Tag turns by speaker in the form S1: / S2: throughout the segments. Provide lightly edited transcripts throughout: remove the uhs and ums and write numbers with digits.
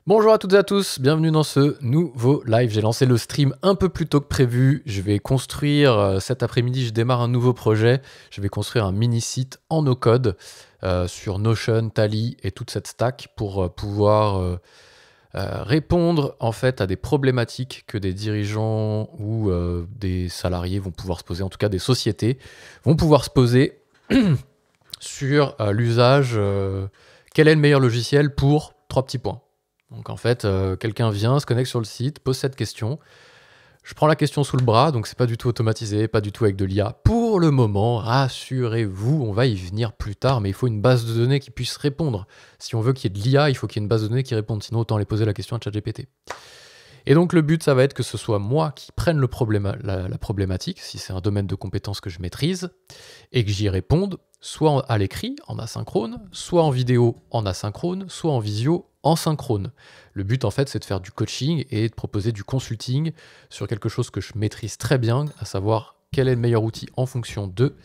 S1: Bonjour à toutes et à tous, bienvenue dans ce nouveau live. J'ai lancé le stream un peu plus tôt que prévu. Je vais construire, cet après-midi, je démarre un nouveau projet. Je vais construire un mini-site en no-code sur Notion, Tally et toute cette stack pour pouvoir répondre en fait à des problématiques que des dirigeants ou des salariés vont pouvoir se poser, en tout cas des sociétés vont pouvoir se poser sur l'usage, quel est le meilleur logiciel pour trois petits points. Donc en fait, quelqu'un vient, se connecte sur le site, pose cette question. Je prends la question sous le bras, donc c'est pas du tout automatisé, pas du tout avec de l'IA. Pour le moment, rassurez-vous, on va y venir plus tard, mais il faut une base de données qui puisse répondre. Si on veut qu'il y ait de l'IA, il faut qu'il y ait une base de données qui réponde, sinon autant aller poser la question à ChatGPT. Et donc le but, ça va être que ce soit moi qui prenne la problématique, si c'est un domaine de compétences que je maîtrise, et que j'y réponde, soit à l'écrit, en asynchrone, soit en vidéo, en asynchrone, soit en visio, en synchrone. Le but, en fait, c'est de faire du coaching et de proposer du consulting sur quelque chose que je maîtrise très bien, à savoir quel est le meilleur outil en fonction d'eux,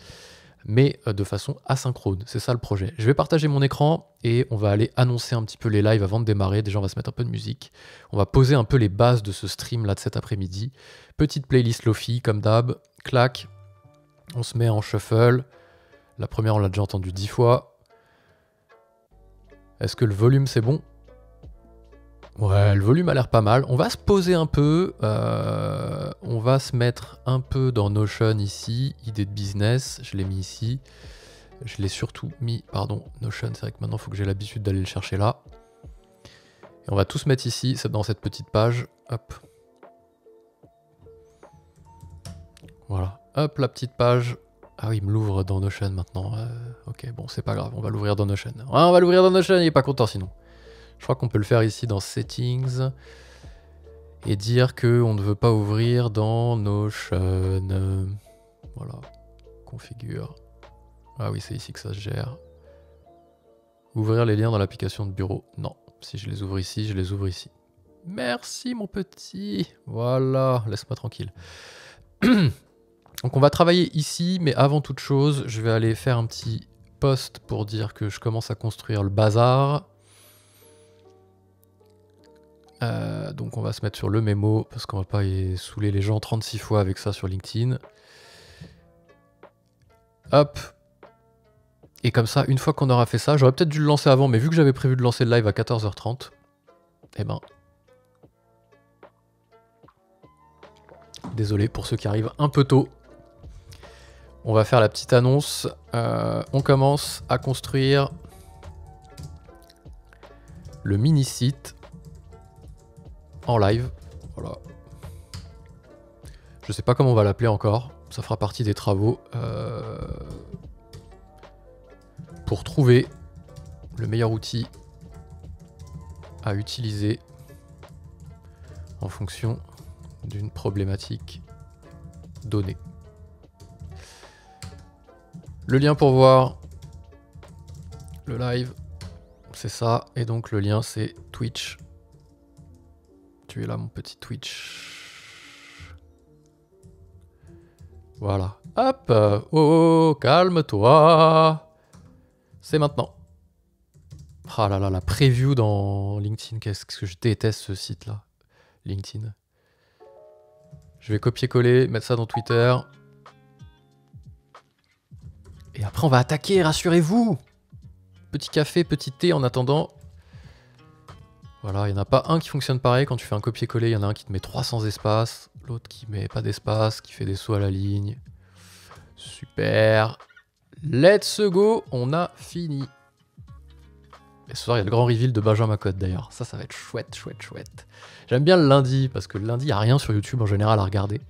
S1: mais de façon asynchrone. C'est ça le projet. Je vais partager mon écran et on va aller annoncer un petit peu les lives avant de démarrer. Déjà, on va se mettre un peu de musique. On va poser un peu les bases de ce stream là de cet après-midi. Petite playlist Lofi, comme d'hab. Clac. On se met en shuffle. La première, on l'a déjà entendu 10 fois. Est-ce que le volume, c'est bon ? Ouais, le volume a l'air pas mal. On va se poser un peu. On va se mettre un peu dans Notion ici. Idée de business, je l'ai mis ici. Je l'ai surtout mis, pardon, Notion. C'est vrai que maintenant, il faut que j'ai l'habitude d'aller le chercher là. Et on va tout se mettre ici, c'est dans cette petite page. Hop. Voilà. Hop, la petite page. Ah oui, il me l'ouvre dans Notion maintenant. Ok, bon, c'est pas grave. On va l'ouvrir dans Notion. Ouais, on va l'ouvrir dans Notion, il est pas content sinon. Je crois qu'on peut le faire ici dans Settings et dire qu'on ne veut pas ouvrir dans Notion. Voilà. Configure. Ah oui, c'est ici que ça se gère. Ouvrir les liens dans l'application de bureau. Non. Si je les ouvre ici, je les ouvre ici. Merci mon petit. Voilà, laisse-moi tranquille. Donc on va travailler ici, mais avant toute chose, je vais aller faire un petit post pour dire que je commence à construire le bazar. Donc on va se mettre sur le mémo parce qu'on va pas y saouler les gens 36 fois avec ça sur LinkedIn. Hop. Et comme ça, une fois qu'on aura fait ça, j'aurais peut-être dû le lancer avant, mais vu que j'avais prévu de lancer le live à 14h30, eh ben... Désolé pour ceux qui arrivent un peu tôt. On va faire la petite annonce. On commence à construire le mini-site en live. Voilà. Je sais pas comment on va l'appeler encore. Ça fera partie des travaux pour trouver le meilleur outil à utiliser en fonction d'une problématique donnée. Le lien pour voir le live, c'est ça. Et donc le lien, c'est Twitch. Tu es là, mon petit Twitch. Voilà. Hop. Oh, calme-toi. C'est maintenant. Ah là là, la preview dans LinkedIn. Qu'est-ce que je déteste ce site-là. LinkedIn. Je vais copier-coller, mettre ça dans Twitter. Et après, on va attaquer, rassurez-vous. Petit café, petit thé en attendant. Voilà, il n'y en a pas un qui fonctionne pareil. Quand tu fais un copier-coller, il y en a un qui te met 300 espaces. L'autre qui met pas d'espace, qui fait des sauts à la ligne. Super. Let's go, on a fini. Et ce soir, il y a le grand reveal de Benjamin Code d'ailleurs. Ça va être chouette, chouette, chouette. J'aime bien le lundi, parce que le lundi, il n'y a rien sur YouTube en général à regarder.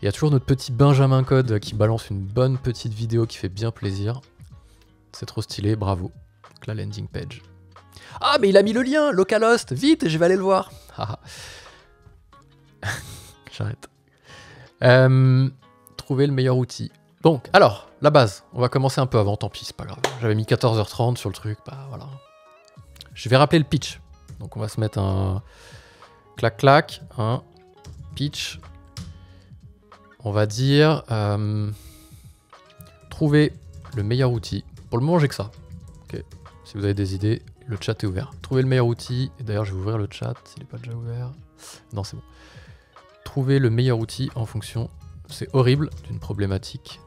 S1: Il y a toujours notre petit Benjamin Code qui balance une bonne petite vidéo qui fait bien plaisir. C'est trop stylé, bravo. Donc la landing page. Ah, mais il a mis le lien, Localhost. Vite, je vais aller le voir. J'arrête. Trouver le meilleur outil. Donc, alors, la base. On va commencer un peu avant, tant pis, c'est pas grave. J'avais mis 14h30 sur le truc, bah voilà. Je vais rappeler le pitch. Donc on va se mettre un clac-clac, un pitch. On va dire trouver le meilleur outil. Pour le moment, j'ai que ça. Okay. Si vous avez des idées, le chat est ouvert. Trouver le meilleur outil. Et d'ailleurs, je vais ouvrir le chat s'il n'est pas déjà ouvert. Non, c'est bon. Trouver le meilleur outil en fonction, c'est horrible, d'une problématique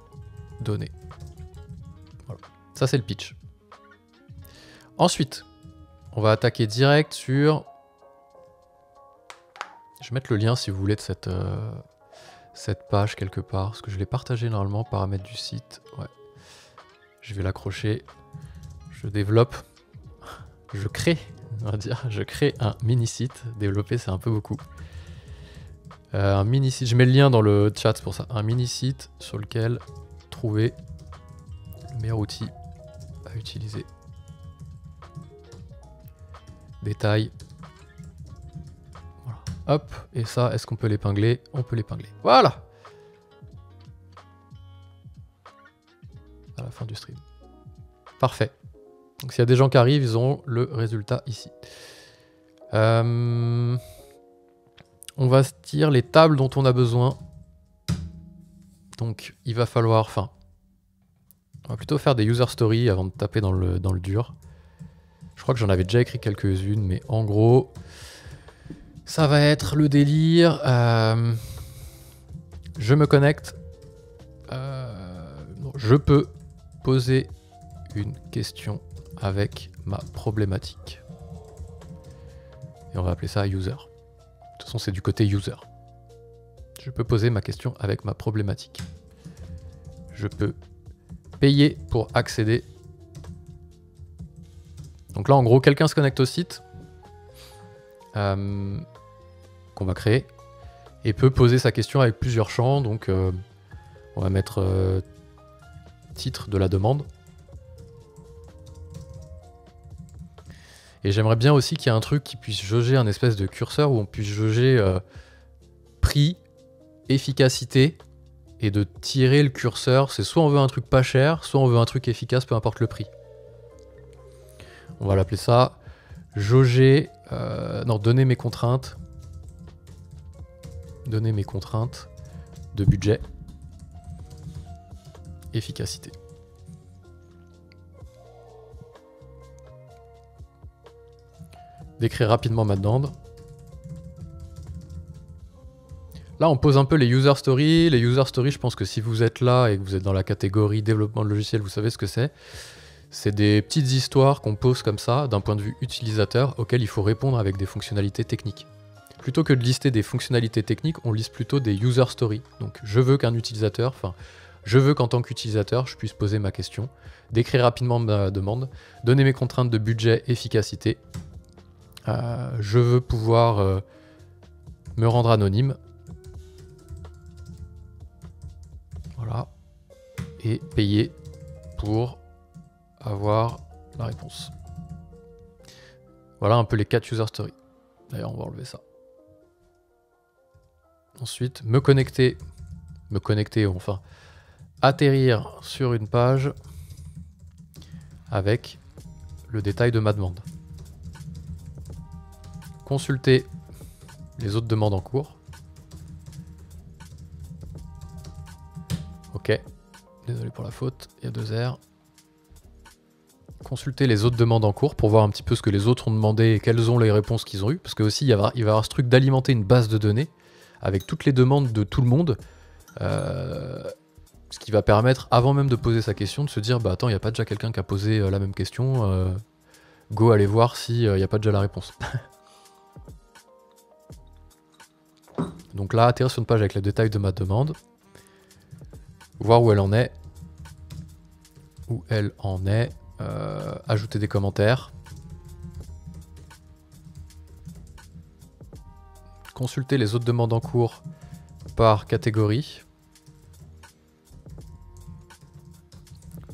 S1: donnée. Voilà. Ça, c'est le pitch. Ensuite, on va attaquer direct sur... Je vais mettre le lien si vous voulez de cette page quelque part, parce que je l'ai partagé normalement, paramètres du site. Ouais. Je vais l'accrocher. Je développe. Je crée, on va dire. Je crée un mini-site. Développer, c'est un peu beaucoup. Un mini-site, je mets le lien dans le chat pour ça. Un mini-site sur lequel trouver le meilleur outil à utiliser. Détail. Voilà. Hop, et ça, est-ce qu'on peut l'épingler? On peut l'épingler. Voilà! À la fin du stream. Parfait. Donc s'il y a des gens qui arrivent, ils auront le résultat ici. On va se dire les tables dont on a besoin. Donc il va falloir... Enfin, on va plutôt faire des user stories avant de taper dans le dur. Je crois que j'en avais déjà écrit quelques-unes, mais en gros, ça va être le délire. Je me connecte. Je peux poser une question avec ma problématique. Et on va appeler ça user. De toute façon, c'est du côté user. Je peux poser ma question avec ma problématique. Je peux payer pour accéder. Donc là, en gros, quelqu'un se connecte au site qu'on va créer et peut poser sa question avec plusieurs champs. Donc, on va mettre titre de la demande. Et j'aimerais bien aussi qu'il y ait un truc qui puisse jauger un espèce de curseur où on puisse jauger prix, efficacité et de tirer le curseur. C'est soit on veut un truc pas cher, soit on veut un truc efficace, peu importe le prix. On va l'appeler ça jauger, non, donner mes contraintes. Donner mes contraintes de budget. Efficacité. Décrire rapidement ma demande. Là, on pose un peu les user stories. Les user stories, je pense que si vous êtes là et que vous êtes dans la catégorie développement de logiciel, vous savez ce que c'est. C'est des petites histoires qu'on pose comme ça, d'un point de vue utilisateur, auxquelles il faut répondre avec des fonctionnalités techniques. Plutôt que de lister des fonctionnalités techniques, on liste plutôt des user stories. Donc, je veux qu'un utilisateur, enfin, je veux qu'en tant qu'utilisateur, je puisse poser ma question, décrire rapidement ma demande, donner mes contraintes de budget, efficacité. Je veux pouvoir me rendre anonyme. Voilà. Et payer pour avoir la réponse. Voilà un peu les 4 user stories. D'ailleurs, on va enlever ça. Ensuite, me connecter, enfin, atterrir sur une page avec le détail de ma demande. Consulter les autres demandes en cours. Ok. Désolé pour la faute, il y a 2 R. Consulter les autres demandes en cours pour voir un petit peu ce que les autres ont demandé et quelles ont les réponses qu'ils ont eues. Parce que aussi, il va y avoir ce truc d'alimenter une base de données avec toutes les demandes de tout le monde. Ce qui va permettre, avant même de poser sa question, de se dire, bah attends, il n'y a pas déjà quelqu'un qui a posé la même question. Go aller voir s'il n'y a pas déjà la réponse. Donc là, atterrir sur une page avec le détail de ma demande. Voir où elle en est. Où elle en est. Ajouter des commentaires. Consulter les autres demandes en cours par catégorie.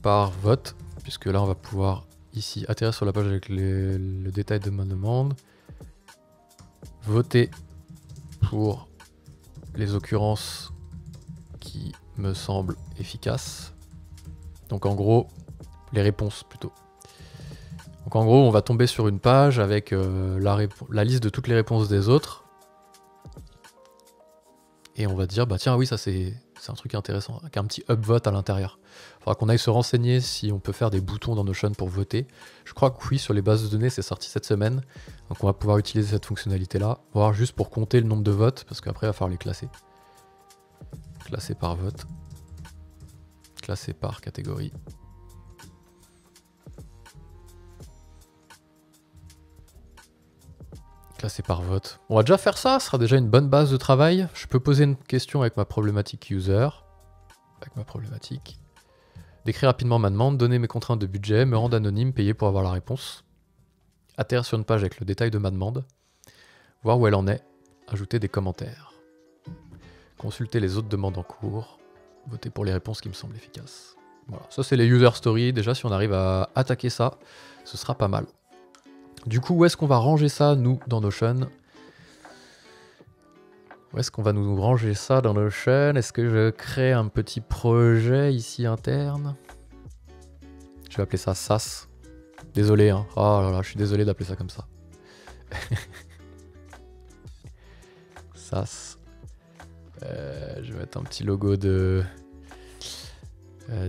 S1: Par vote. Puisque là, on va pouvoir ici atterrir sur la page avec le détail de ma demande. Voter pour les occurrences qui me semblent efficaces. Donc en gros, les réponses plutôt. Donc en gros, on va tomber sur une page avec la liste de toutes les réponses des autres. Et on va dire, bah tiens, oui, ça c'est c'est un truc intéressant, avec un petit upvote à l'intérieur. Il faudra qu'on aille se renseigner si on peut faire des boutons dans Notion pour voter. Je crois que oui, sur les bases de données, c'est sorti cette semaine. Donc on va pouvoir utiliser cette fonctionnalité-là, voire juste pour compter le nombre de votes, parce qu'après, il va falloir les classer. Classer par vote. Classer par catégorie. Classer par vote. On va déjà faire ça, ce sera déjà une bonne base de travail. Je peux poser une question avec ma problématique user. Avec ma problématique. Décrire rapidement ma demande, donner mes contraintes de budget, me rendre anonyme, payer pour avoir la réponse. Atterrir sur une page avec le détail de ma demande. Voir où elle en est. Ajouter des commentaires. Consulter les autres demandes en cours. Voter pour les réponses qui me semblent efficaces. Voilà, ça c'est les user stories. Déjà, si on arrive à attaquer ça, ce sera pas mal. Du coup, où est-ce qu'on va ranger ça, nous, dans Notion? Où est-ce qu'on va nous ranger ça dans Notion? Est-ce que je crée un petit projet ici interne? Je vais appeler ça SAS. Désolé, hein. Oh là là, je suis désolé d'appeler ça comme ça. SAS. Je vais mettre un petit logo de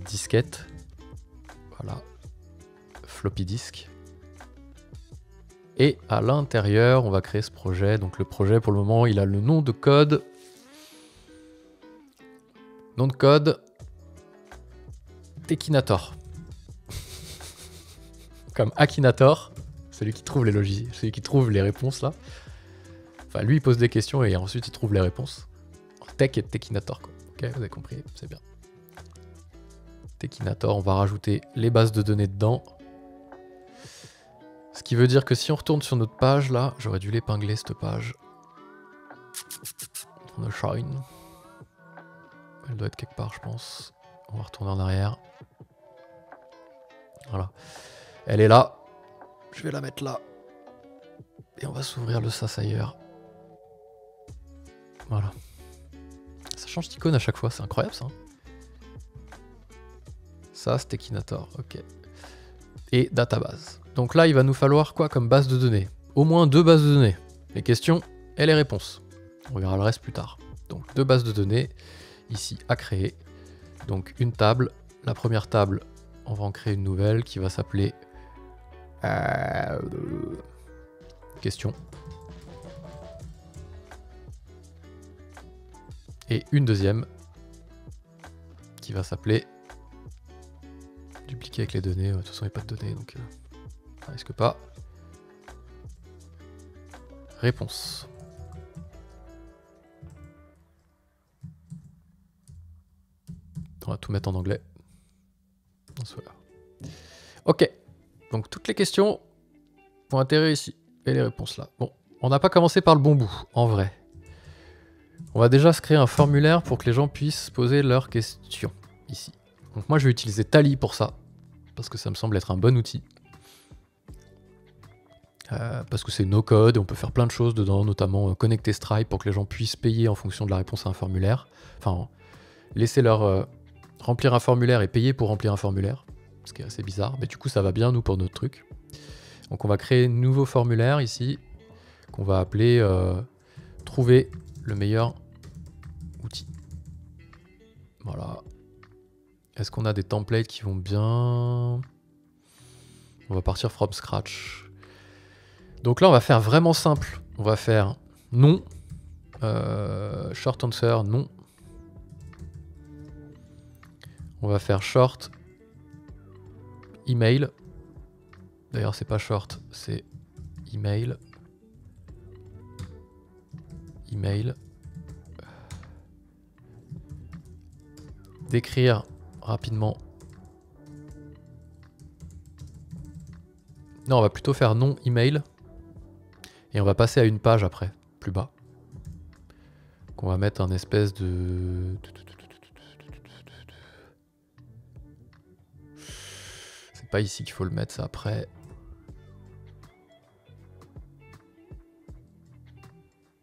S1: disquette. Voilà. Floppy disk. Et à l'intérieur, on va créer ce projet. Donc le projet, pour le moment, il a le nom de code. Nom de code. Tekinator. Comme Akinator, celui qui trouve les logiciels, celui qui trouve les réponses là. Enfin, lui, il pose des questions et ensuite il trouve les réponses. Tech et Tekinator, quoi. Ok, vous avez compris, c'est bien. Tekinator, on va rajouter les bases de données dedans. Ce qui veut dire que si on retourne sur notre page, là, j'aurais dû l'épingler, cette page. On a Shine. Elle doit être quelque part, je pense. On va retourner en arrière. Voilà. Elle est là. Je vais la mettre là. Et on va s'ouvrir le SAS ailleurs. Voilà. Ça change d'icône à chaque fois, c'est incroyable ça. Ça, c'est Tekinator, ok. Et database. Donc là, il va nous falloir quoi comme base de données? Au moins 2 bases de données. Les questions et les réponses. On verra le reste plus tard. Donc 2 bases de données, ici à créer. Donc une table. La première table, on va en créer une nouvelle qui va s'appeler question. Et une deuxième qui va s'appeler dupliquer avec les données. De toute façon, il n'y a pas de données, donc ça risque pas. Réponse. On va tout mettre en anglais. Voilà. Ok. Donc toutes les questions vont atterrir ici. Et les réponses là. Bon, on n'a pas commencé par le bon bout, en vrai. On va déjà se créer un formulaire pour que les gens puissent poser leurs questions, ici. Donc moi je vais utiliser Tally pour ça, parce que ça me semble être un bon outil. Parce que c'est no code, et on peut faire plein de choses dedans, notamment connecter Stripe pour que les gens puissent payer en fonction de la réponse à un formulaire. Enfin, laisser leur remplir un formulaire et payer pour remplir un formulaire, ce qui est assez bizarre, mais du coup ça va bien nous pour notre truc. Donc on va créer un nouveau formulaire ici, qu'on va appeler trouver le meilleur outil. Voilà. Est-ce qu'on a des templates qui vont bien? On va partir from scratch. Donc là on va faire vraiment simple. On va faire non, short answer, non. On va faire short email. D'ailleurs c'est pas short, c'est email. Email. Décrire rapidement. Non, on va plutôt faire non email. Et on va passer à une page après, plus bas. Qu'on va mettre un espèce de... C'est pas ici qu'il faut le mettre, ça après.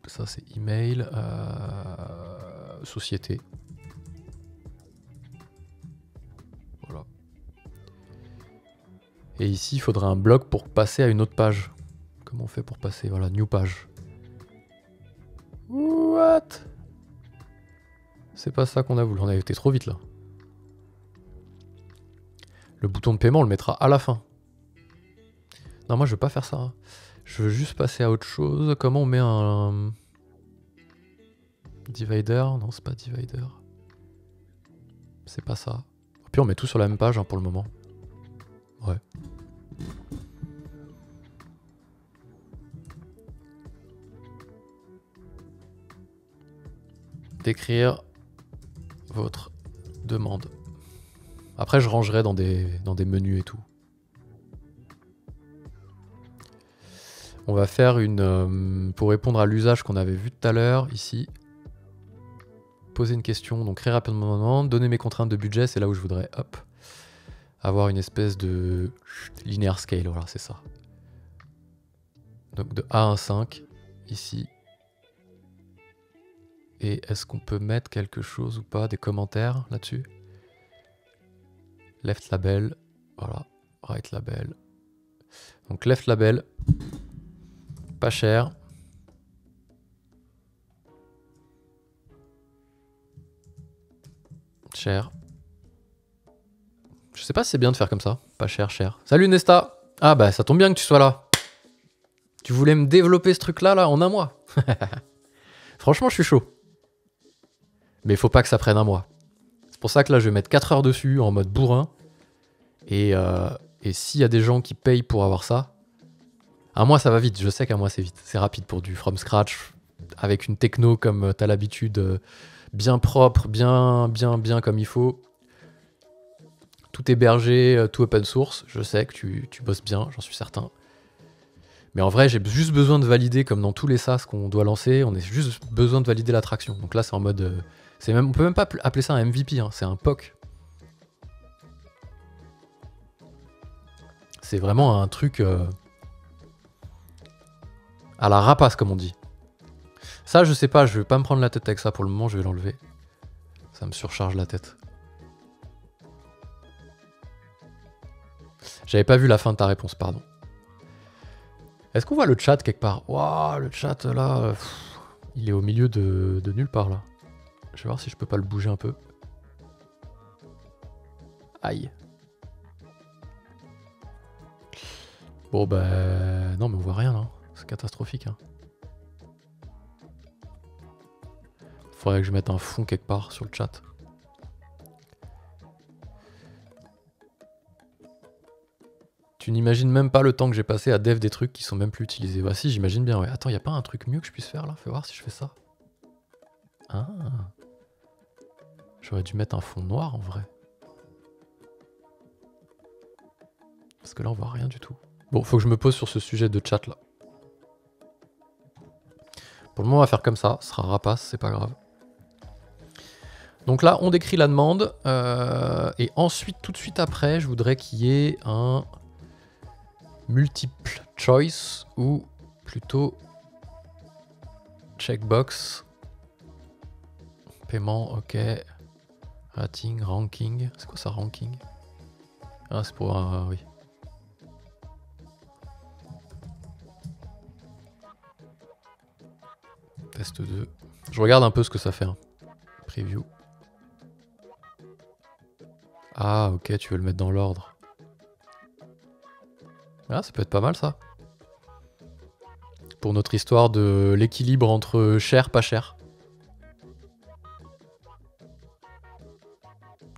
S1: Ça c'est email, société. Voilà. Et ici il faudrait un bloc pour passer à une autre page. Comment on fait pour passer? Voilà, new page. What? C'est pas ça qu'on a voulu. On a été trop vite là. Le bouton de paiement, on le mettra à la fin. Non, moi je veux pas faire ça. Hein. Je veux juste passer à autre chose. Comment on met un... Divider? Non, c'est pas divider. C'est pas ça. Puis on met tout sur la même page hein, pour le moment. Ouais. Décrire votre demande. Après, je rangerai dans des menus et tout. On va faire une... pour répondre à l'usage qu'on avait vu tout à l'heure, ici. Poser une question, donc très rapidement. Donner mes contraintes de budget, c'est là où je voudrais, hop, avoir une espèce de linear scale, voilà, c'est ça. Donc de A à 5, ici. Et est-ce qu'on peut mettre quelque chose ou pas, des commentaires là-dessus? Left label, voilà, right label. Donc left label, pas cher. Cher. Je sais pas si c'est bien de faire comme ça. Pas cher, cher. Salut Nesta. Ah bah ça tombe bien que tu sois là. Tu voulais me développer ce truc-là là, en un mois. Franchement, je suis chaud. Mais il faut pas que ça prenne un mois. C'est pour ça que là, je vais mettre 4 heures dessus en mode bourrin. Et s'il y a des gens qui payent pour avoir ça, un mois ça va vite. Je sais qu'un mois c'est vite. C'est rapide pour du from scratch. Avec une techno comme t'as l'habitude, bien propre, bien comme il faut. Tout hébergé, tout open source. Je sais que tu bosses bien, j'en suis certain. Mais en vrai, j'ai juste besoin de valider, comme dans tous les SaaS qu'on doit lancer, on a juste besoin de valider l'attraction. Donc là, c'est en mode... on peut même pas appeler ça un MVP, hein, c'est un POC. C'est vraiment un truc à la rapace, comme on dit. Ça, je sais pas, je vais pas me prendre la tête avec ça pour le moment, je vais l'enlever. Ça me surcharge la tête. J'avais pas vu la fin de ta réponse, pardon. Est-ce qu'on voit le chat quelque part? Waouh, le chat là, il est au milieu de nulle part là. Je vais voir si je peux pas le bouger un peu. Aïe. Bon bah... Non mais on voit rien là. C'est catastrophique. Hein. Faudrait que je mette un fond quelque part sur le chat. Tu n'imagines même pas le temps que j'ai passé à dev des trucs qui sont même plus utilisés. Bah si, j'imagine bien, ouais. Attends, y a pas un truc mieux que je puisse faire là? Fais voir si je fais ça. Ah. J'aurais dû mettre un fond noir en vrai. Parce que là on voit rien du tout. Bon, faut que je me pose sur ce sujet de chat là. Pour le moment on va faire comme ça, ce sera rapace, c'est pas grave. Donc là on décrit la demande. Et ensuite, tout de suite après, je voudrais qu'il y ait un multiple choice ou plutôt checkbox. Paiement, ok. Rating, ranking. C'est quoi ça, ranking? Ah, c'est pour un... oui. Test 2. Je regarde un peu ce que ça fait. Hein. Preview. Ah, ok, tu veux le mettre dans l'ordre. Ah, ça peut être pas mal, ça. Pour notre histoire de l'équilibre entre cher, pas cher.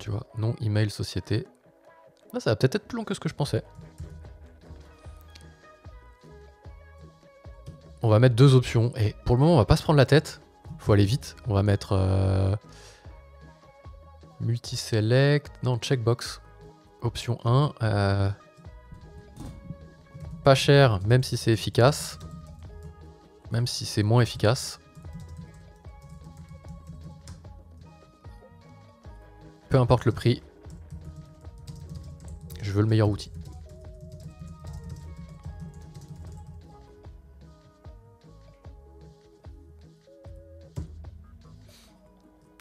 S1: Tu vois, nom, email, société. Ah, ça va peut-être être plus long que ce que je pensais. On va mettre 2 options. Et pour le moment, on va pas se prendre la tête. Faut aller vite. On va mettre... multi-select. Non, checkbox. Option 1. Pas cher, même si c'est efficace. Même si c'est moins efficace. Peu importe le prix. Je veux le meilleur outil.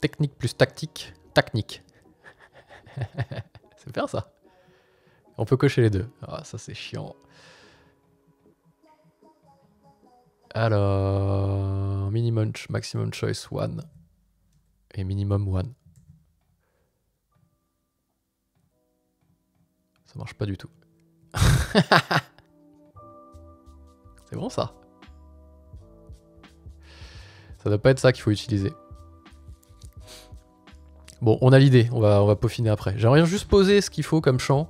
S1: Technique plus tactique. Tacnique. C'est bien ça. On peut cocher les deux. Ah, ça c'est chiant. Alors, minimum, maximum choice 1. et minimum 1. Ça marche pas du tout. C'est bon ça. Ça doit pas être ça qu'il faut utiliser. Bon, on a l'idée, on va peaufiner après. J'aimerais juste poser ce qu'il faut comme champ.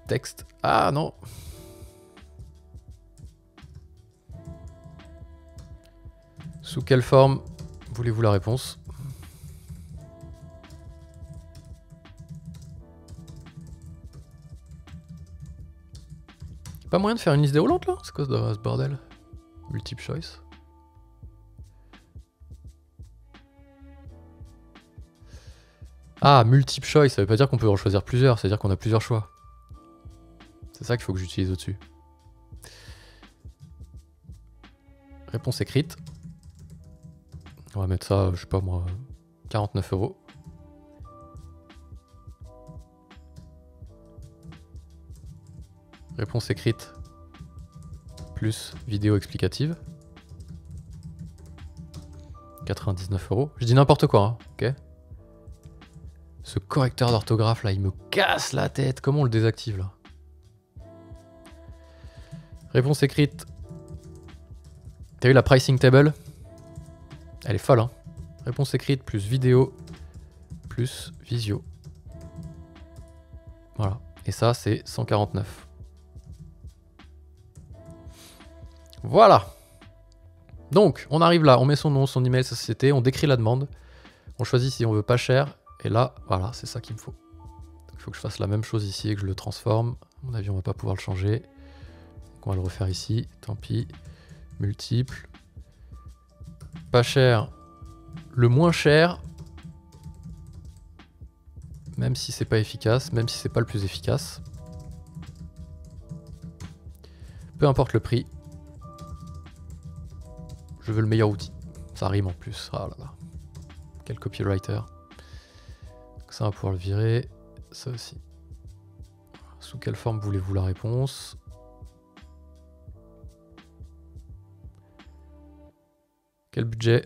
S1: Texte. Ah non. Sous quelle forme voulez-vous la réponse? Pas moyen de faire une liste déroulante là? C'est quoi ce bordel? Multiple choice. Ah, multiple choice, ça veut pas dire qu'on peut en choisir plusieurs, ça veut dire qu'on a plusieurs choix. C'est ça qu'il faut que j'utilise au-dessus. Réponse écrite. On va mettre ça, je sais pas moi, 49 €. Réponse écrite plus vidéo explicative. 99 €. Je dis n'importe quoi, hein, ok? Ce correcteur d'orthographe là, il me casse la tête. Comment on le désactive là? Réponse écrite. T'as vu la pricing table? Elle est folle, hein? Réponse écrite plus vidéo plus visio. Voilà. Et ça, c'est 149. Voilà. Donc, on arrive là, on met son nom, son email, sa société, on décrit la demande, on choisit si on veut pas cher, et là, voilà, c'est ça qu'il me faut. Il faut que je fasse la même chose ici et que je le transforme. À mon avis, on va pas pouvoir le changer. Donc on va le refaire ici, tant pis. Multiple. Pas cher. Le moins cher. Même si c'est pas efficace, même si c'est pas le plus efficace. Peu importe le prix. Je veux le meilleur outil. Ça rime en plus. Ah là là. Quel copywriter. Donc ça, on va pouvoir le virer. Ça aussi. Sous quelle forme voulez-vous la réponse? Quel budget?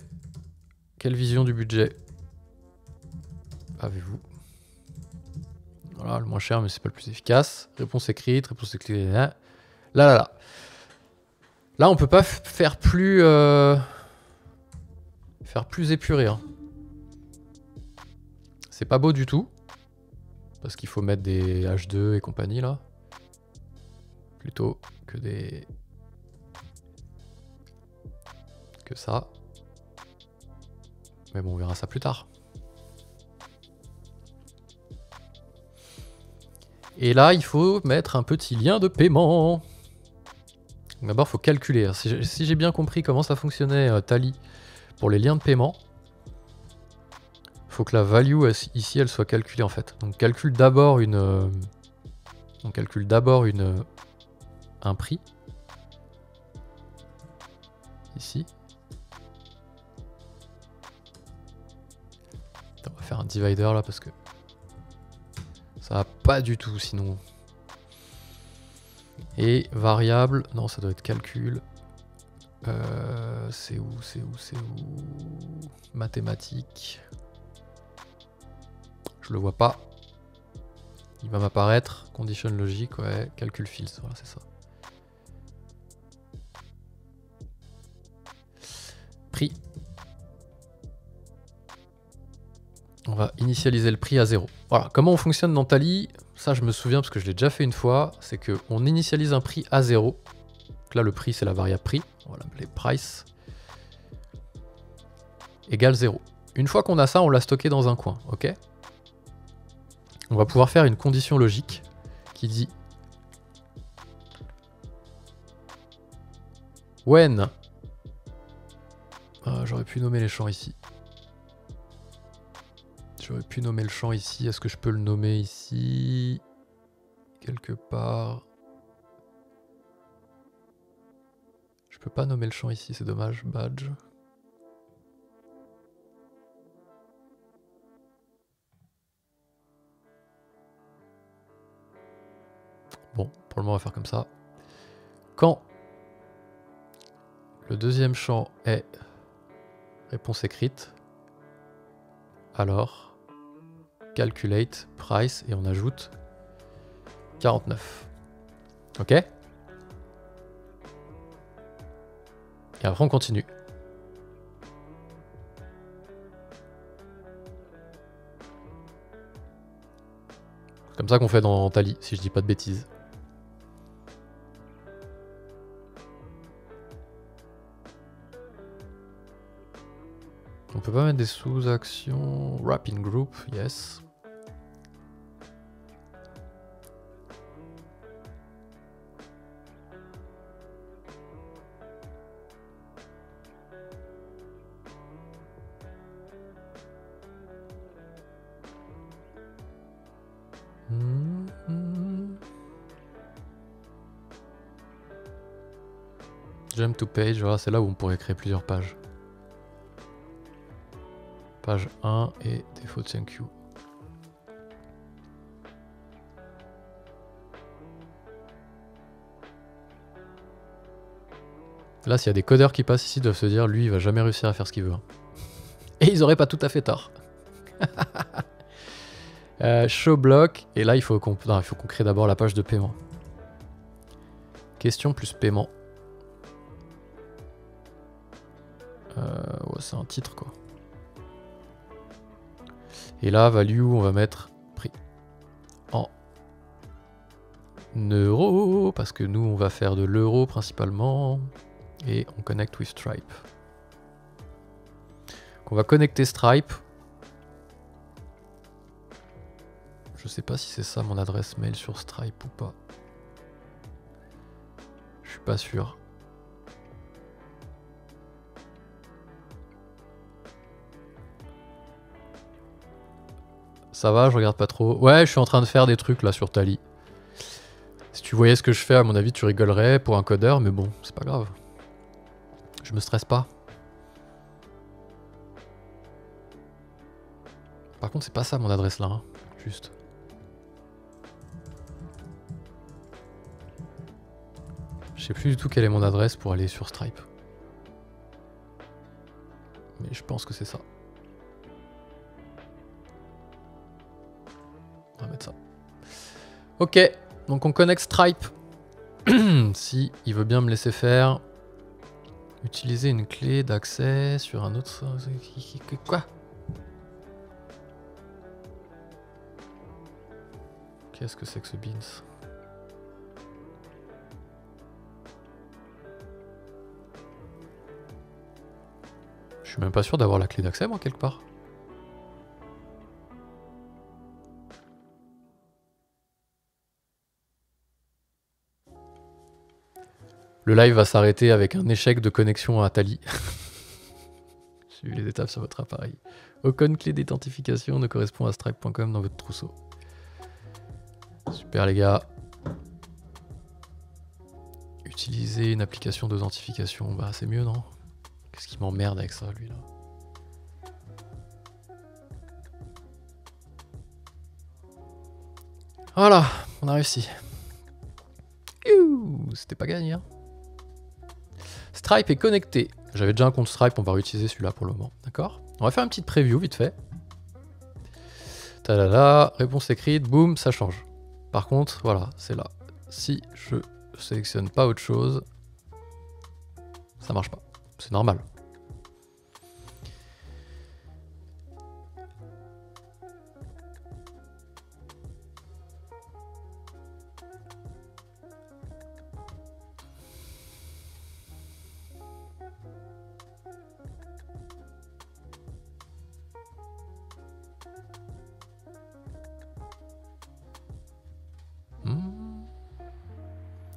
S1: Quelle vision du budget avez-vous? Voilà, le moins cher, mais c'est pas le plus efficace. Réponse écrite, réponse écrite. Là. Là, on peut pas faire plus épuré. Hein. C'est pas beau du tout. Parce qu'il faut mettre des H2 et compagnie, là. Plutôt que des... que ça. Mais bon, on verra ça plus tard. Et là, il faut mettre un petit lien de paiement. D'abord, il faut calculer. Si j'ai bien compris comment ça fonctionnait Tally pour les liens de paiement, il faut que la value ici, elle soit calculée en fait. Donc, calcule d'abord un prix. Ici. On va faire un divider là parce que ça va pas du tout sinon. Et variable, non ça doit être calcul. C'est où? Mathématiques. Je le vois pas. Il va m'apparaître. Condition logique, ouais. Calcul fields, voilà c'est ça. Prix. On va initialiser le prix à 0. Voilà, comment on fonctionne dans Tally, ça je me souviens parce que je l'ai déjà fait une fois, c'est qu'on initialise un prix à 0. Donc là le prix c'est la variable prix, on va l'appeler price, égale 0. Une fois qu'on a ça, on l'a stocké dans un coin, ok? On va pouvoir faire une condition logique qui dit when, j'aurais pu nommer les champs ici. J'aurais pu nommer le champ ici. Est-ce que je peux le nommer ici? Quelque part. Je peux pas nommer le champ ici, c'est dommage. Badge. Pour le moment, on va faire comme ça. Quand le deuxième champ est réponse écrite, alors calculate price et on ajoute 49. Ok? Et après, on continue. C'est comme ça qu'on fait dans Tally, si je dis pas de bêtises. On peut pas mettre des sous-actions. Wrap in group, yes. Jump to page, voilà, c'est là où on pourrait créer plusieurs pages. Page 1 et défaut de 5Q. Là, s'il y a des codeurs qui passent ici, ils doivent se dire, lui, il va jamais réussir à faire ce qu'il veut. Hein. Et ils auraient pas tout à fait tort. Show block, et là, il faut qu'on crée d'abord la page de paiement. Question plus paiement. Ouais, c'est un titre, quoi. Et là, value, on va mettre prix en euros, parce que nous, on va faire de l'euro principalement. Et on connecte with Stripe. Donc on va connecter Stripe. Je sais pas si c'est ça mon adresse mail sur Stripe ou pas. Je suis pas sûr. Ça va, je regarde pas trop. Ouais, je suis en train de faire des trucs là sur Tally. Si tu voyais ce que je fais, à mon avis, tu rigolerais pour un codeur, mais bon, c'est pas grave. Je me stresse pas. Par contre, c'est pas ça mon adresse là, hein. Juste. Je sais plus du tout quelle est mon adresse pour aller sur Stripe. Mais je pense que c'est ça. On va mettre ça. Ok, donc on connecte Stripe. Si il veut bien me laisser faire. Utiliser une clé d'accès sur un autre... Quoi? Qu'est-ce que c'est que ce beans? Je suis même pas sûr d'avoir la clé d'accès, moi, quelque part. Le live va s'arrêter avec un échec de connexion à Tally. Suivez les étapes sur votre appareil. Aucune clé d'identification ne correspond à stripe.com dans votre trousseau. Super les gars. Utiliser une application d'authentification. Bah c'est mieux non? Qu'est-ce qui m'emmerde avec ça lui là? Voilà, on a réussi. C'était pas gagné hein. Stripe est connecté. J'avais déjà un compte Stripe, on va réutiliser celui-là pour le moment. D'accord? On va faire une petite preview vite fait. Tadada, réponse écrite, boum, ça change. Par contre, voilà, c'est là. Si je sélectionne pas autre chose, ça marche pas. C'est normal.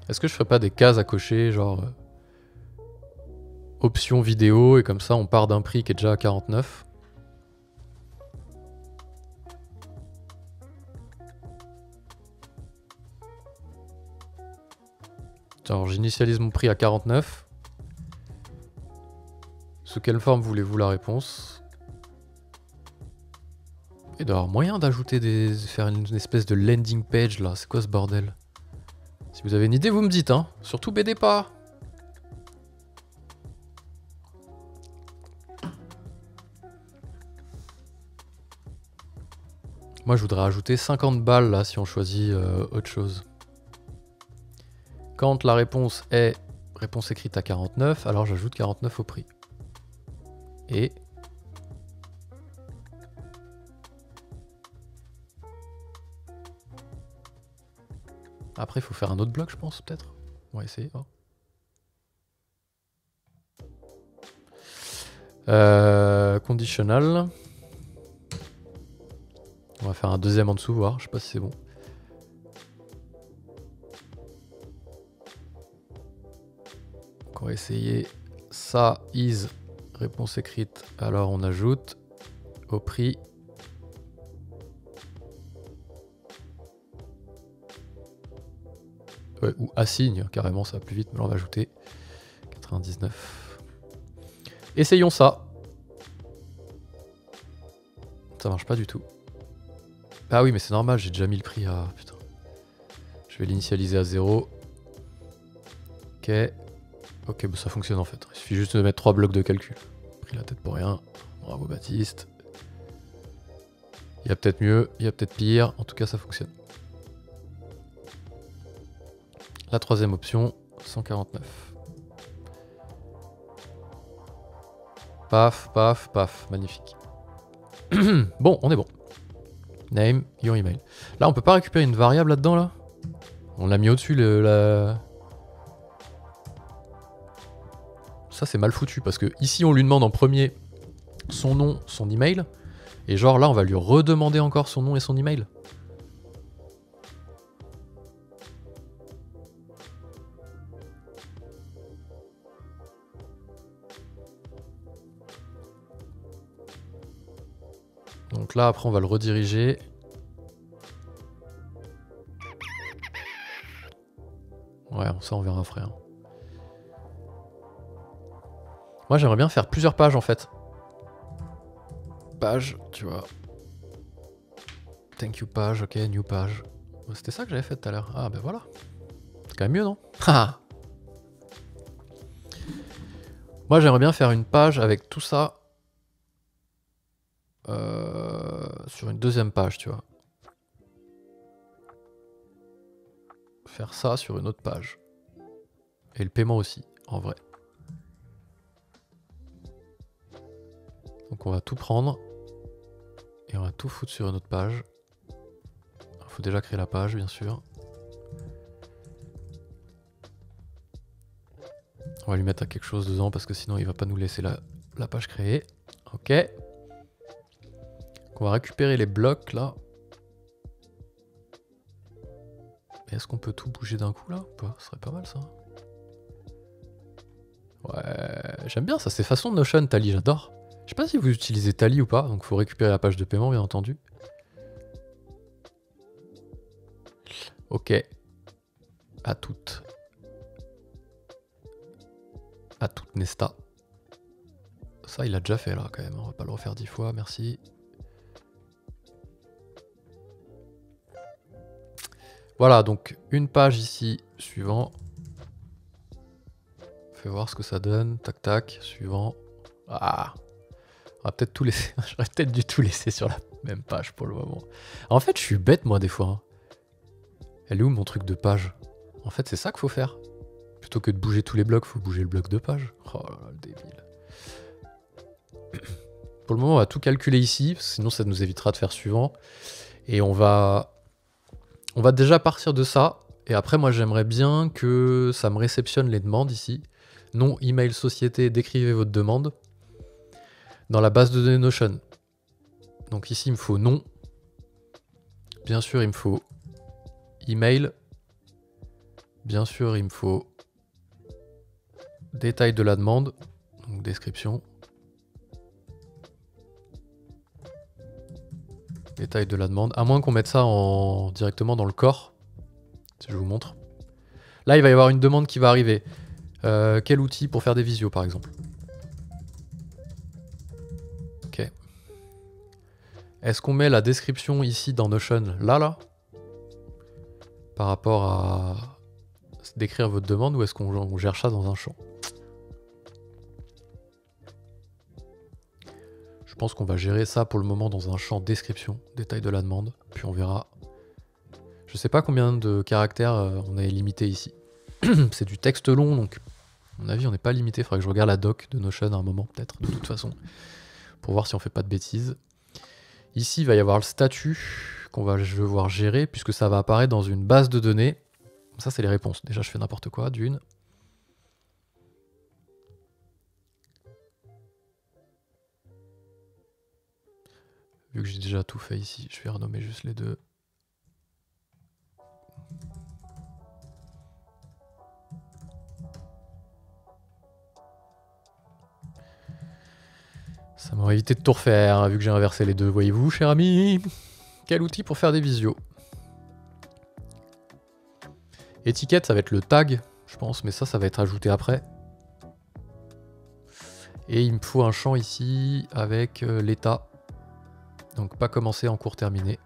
S1: Est-ce que je ferais pas des cases à cocher, genre option vidéo, et comme ça on part d'un prix qui est déjà à 49. Alors j'initialise mon prix à 49. Sous quelle forme voulez-vous la réponse? Et d'avoir moyen d'ajouter faire une espèce de landing page là, c'est quoi ce bordel? Si vous avez une idée, vous me dites, hein. Surtout BD pas. Moi, je voudrais ajouter 50 balles, là, si on choisit autre chose. Quand la réponse est réponse écrite à 49, alors j'ajoute 49 au prix. Et... après, il faut faire un autre bloc, je pense, peut-être. On va essayer. Oh. Conditional. On va faire un deuxième en dessous, voir. Je sais pas si c'est bon. Donc on va essayer ça, is, réponse écrite. Alors on ajoute au prix. Ouais, ou assigne, carrément, ça va plus vite, mais là on va ajouter 99. Essayons ça. Ça marche pas du tout. Ah oui, mais c'est normal, j'ai déjà mis le prix à... putain. Je vais l'initialiser à 0. Ok. Ok, bah ça fonctionne en fait. Il suffit juste de mettre 3 blocs de calcul. Pris la tête pour rien. Bravo Baptiste. Il y a peut-être mieux, il y a peut-être pire. En tout cas, ça fonctionne. La troisième option, 149. Paf, paf, paf. Magnifique. Bon, on est bon. Name, your email. Là, on peut pas récupérer une variable là-dedans, là? On l'a mis au-dessus, Ça, c'est mal foutu, parce que ici, on lui demande en premier son nom, son email. Et genre, là, on va lui redemander encore son nom et son email. Donc là, après, on va le rediriger. Ouais, ça, on verra après. Hein. Moi, j'aimerais bien faire plusieurs pages, en fait. Page, tu vois. Thank you page, ok, new page. C'était ça que j'avais fait tout à l'heure. Ah, ben voilà. C'est quand même mieux, non? Moi, j'aimerais bien faire une page avec tout ça sur une deuxième page, tu vois. Faire ça sur une autre page. Et le paiement aussi, en vrai. Donc on va tout prendre. Et on va tout foutre sur une autre page. Il faut déjà créer la page, bien sûr. On va lui mettre à quelque chose dedans parce que sinon il va pas nous laisser la page créée. Ok. On va récupérer les blocs là. Est-ce qu'on peut tout bouger d'un coup là ou pas? Ce serait pas mal ça. Ouais, j'aime bien ça, c'est façon de Notion, Tally, j'adore. Je sais pas si vous utilisez Tally ou pas, donc il faut récupérer la page de paiement bien entendu. Ok. À toutes. À toute Nesta. Ça, il a déjà fait là quand même. On va pas le refaire 10 fois, merci. Voilà, donc une page ici, suivant. Fais voir ce que ça donne. Tac, tac, suivant. Ah, on va peut-être tout laisser. J'aurais peut-être dû tout laisser sur la même page pour le moment. En fait, je suis bête moi des fois. Hein. Elle est où mon truc de page? En fait, c'est ça qu'il faut faire. Plutôt que de bouger tous les blocs, faut bouger le bloc de page. Oh là là, le débile. Pour le moment, on va tout calculer ici, sinon ça nous évitera de faire suivant. Et on va déjà partir de ça. Et après, moi, j'aimerais bien que ça me réceptionne les demandes ici. Nom, email, société, décrivez votre demande. Dans la base de données Notion. Donc ici, il me faut nom. Bien sûr, il me faut email. Bien sûr, il me faut détail de la demande. Donc description. Détail de la demande. À moins qu'on mette ça directement dans le corps. Si je vous montre. Là, il va y avoir une demande qui va arriver. Quel outil pour faire des visios, par exemple? Ok. Est-ce qu'on met la description ici dans Notion, là, par rapport d'écrire votre demande ou est-ce qu'on gère ça dans un champ? Je pense qu'on va gérer ça pour le moment dans un champ description, détail de la demande, puis on verra. Je sais pas combien de caractères on est limité ici. C'est du texte long, donc à mon avis on n'est pas limité. Il faudrait que je regarde la doc de Notion à un moment peut-être, de toute façon, pour voir si on fait pas de bêtises. Ici il va y avoir le statut qu'on va devoir gérer, puisque ça va apparaître dans une base de données. Ça c'est les réponses. Déjà je fais n'importe quoi, d'une. Vu que j'ai déjà tout fait ici, je vais renommer juste les deux. Ça m'aurait évité de tout refaire, hein, vu que j'ai inversé les deux. Voyez-vous, cher ami? Quel outil pour faire des visios. Étiquette, ça va être le tag, je pense, mais ça va être ajouté après. Et il me faut un champ ici avec l'état. Donc pas commencé, en cours terminé.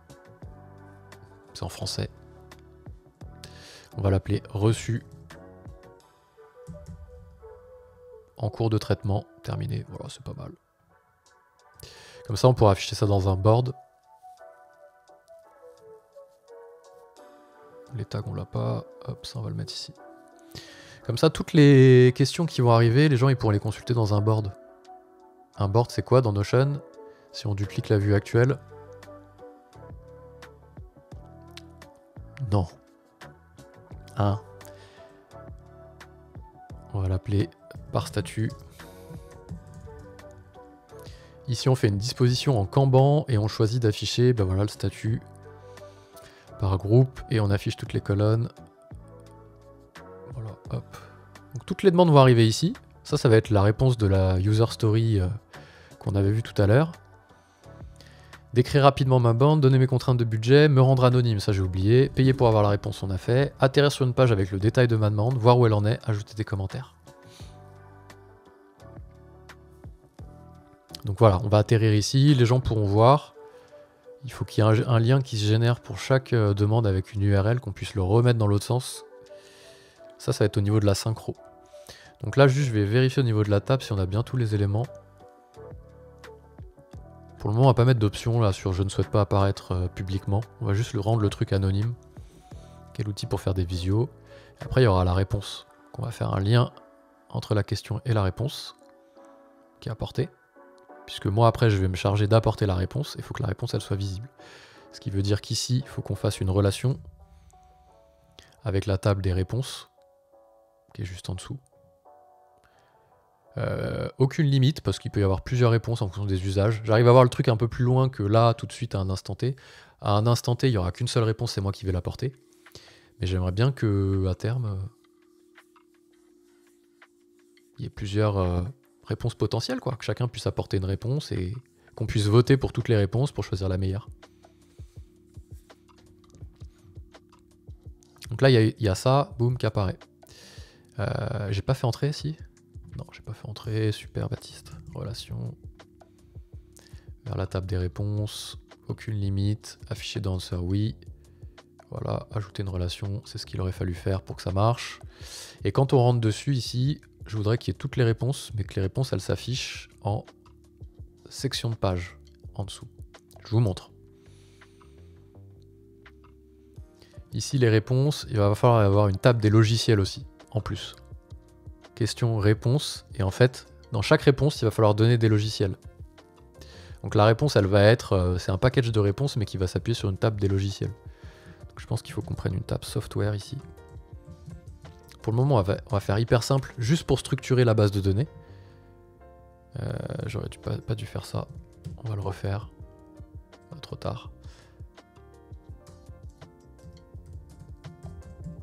S1: C'est en français. On va l'appeler reçu. En cours de traitement, terminé. Voilà, c'est pas mal. Comme ça, on pourra afficher ça dans un board. Les tags, on l'a pas. Hop, ça, on va le mettre ici. Comme ça, toutes les questions qui vont arriver, les gens ils pourront les consulter dans un board. Un board, c'est quoi dans Notion? Si on duplique la vue actuelle. Non. Un. On va l'appeler par statut. Ici, on fait une disposition en Kanban et on choisit d'afficher ben voilà, le statut par groupe et on affiche toutes les colonnes. Voilà, hop. Donc toutes les demandes vont arriver ici. Ça va être la réponse de la user story qu'on avait vue tout à l'heure. Décrire rapidement ma bande, donner mes contraintes de budget, me rendre anonyme, ça j'ai oublié, payer pour avoir la réponse, on a fait, atterrir sur une page avec le détail de ma demande, voir où elle en est, ajouter des commentaires. Donc voilà, on va atterrir ici, les gens pourront voir. Il faut qu'il y ait un lien qui se génère pour chaque demande avec une URL, qu'on puisse le remettre dans l'autre sens. Ça va être au niveau de la synchro. Donc là, juste, je vais vérifier au niveau de la table si on a bien tous les éléments. Pour le moment, on va pas mettre d'option là sur je ne souhaite pas apparaître publiquement. On va juste rendre le truc anonyme. Quel outil pour faire des visios. Après, il y aura la réponse. On va faire un lien entre la question et la réponse qui est apportée. Puisque moi, après, je vais me charger d'apporter la réponse. Il faut que la réponse, elle soit visible. Ce qui veut dire qu'ici, il faut qu'on fasse une relation avec la table des réponses, qui est juste en dessous. Aucune limite, parce qu'il peut y avoir plusieurs réponses en fonction des usages. J'arrive à voir le truc un peu plus loin que là, tout de suite, à un instant T. À un instant T, il n'y aura qu'une seule réponse, c'est moi qui vais l'apporter. Mais j'aimerais bien que, à terme, il y ait plusieurs réponses potentielles, quoi. Que chacun puisse apporter une réponse et qu'on puisse voter pour toutes les réponses pour choisir la meilleure. Donc là, il y a ça, boum, qui apparaît. J'ai pas fait entrer, si? Non, j'ai pas fait entrer. Super, Baptiste. Relation. Vers la table des réponses. Aucune limite. Afficher dans Answer, oui. Voilà, ajouter une relation. C'est ce qu'il aurait fallu faire pour que ça marche. Et quand on rentre dessus, ici, je voudrais qu'il y ait toutes les réponses, mais que les réponses, elles s'affichent en section de page, en dessous. Je vous montre. Ici, les réponses, il va falloir avoir une table des logiciels aussi, en plus. Question, réponse, et en fait, dans chaque réponse, il va falloir donner des logiciels. Donc la réponse, elle va être, c'est un package de réponses, mais qui va s'appuyer sur une table des logiciels. Donc je pense qu'il faut qu'on prenne une table software ici. Pour le moment, on va faire hyper simple, juste pour structurer la base de données. J'aurais pas dû faire ça. On va le refaire. Trop tard.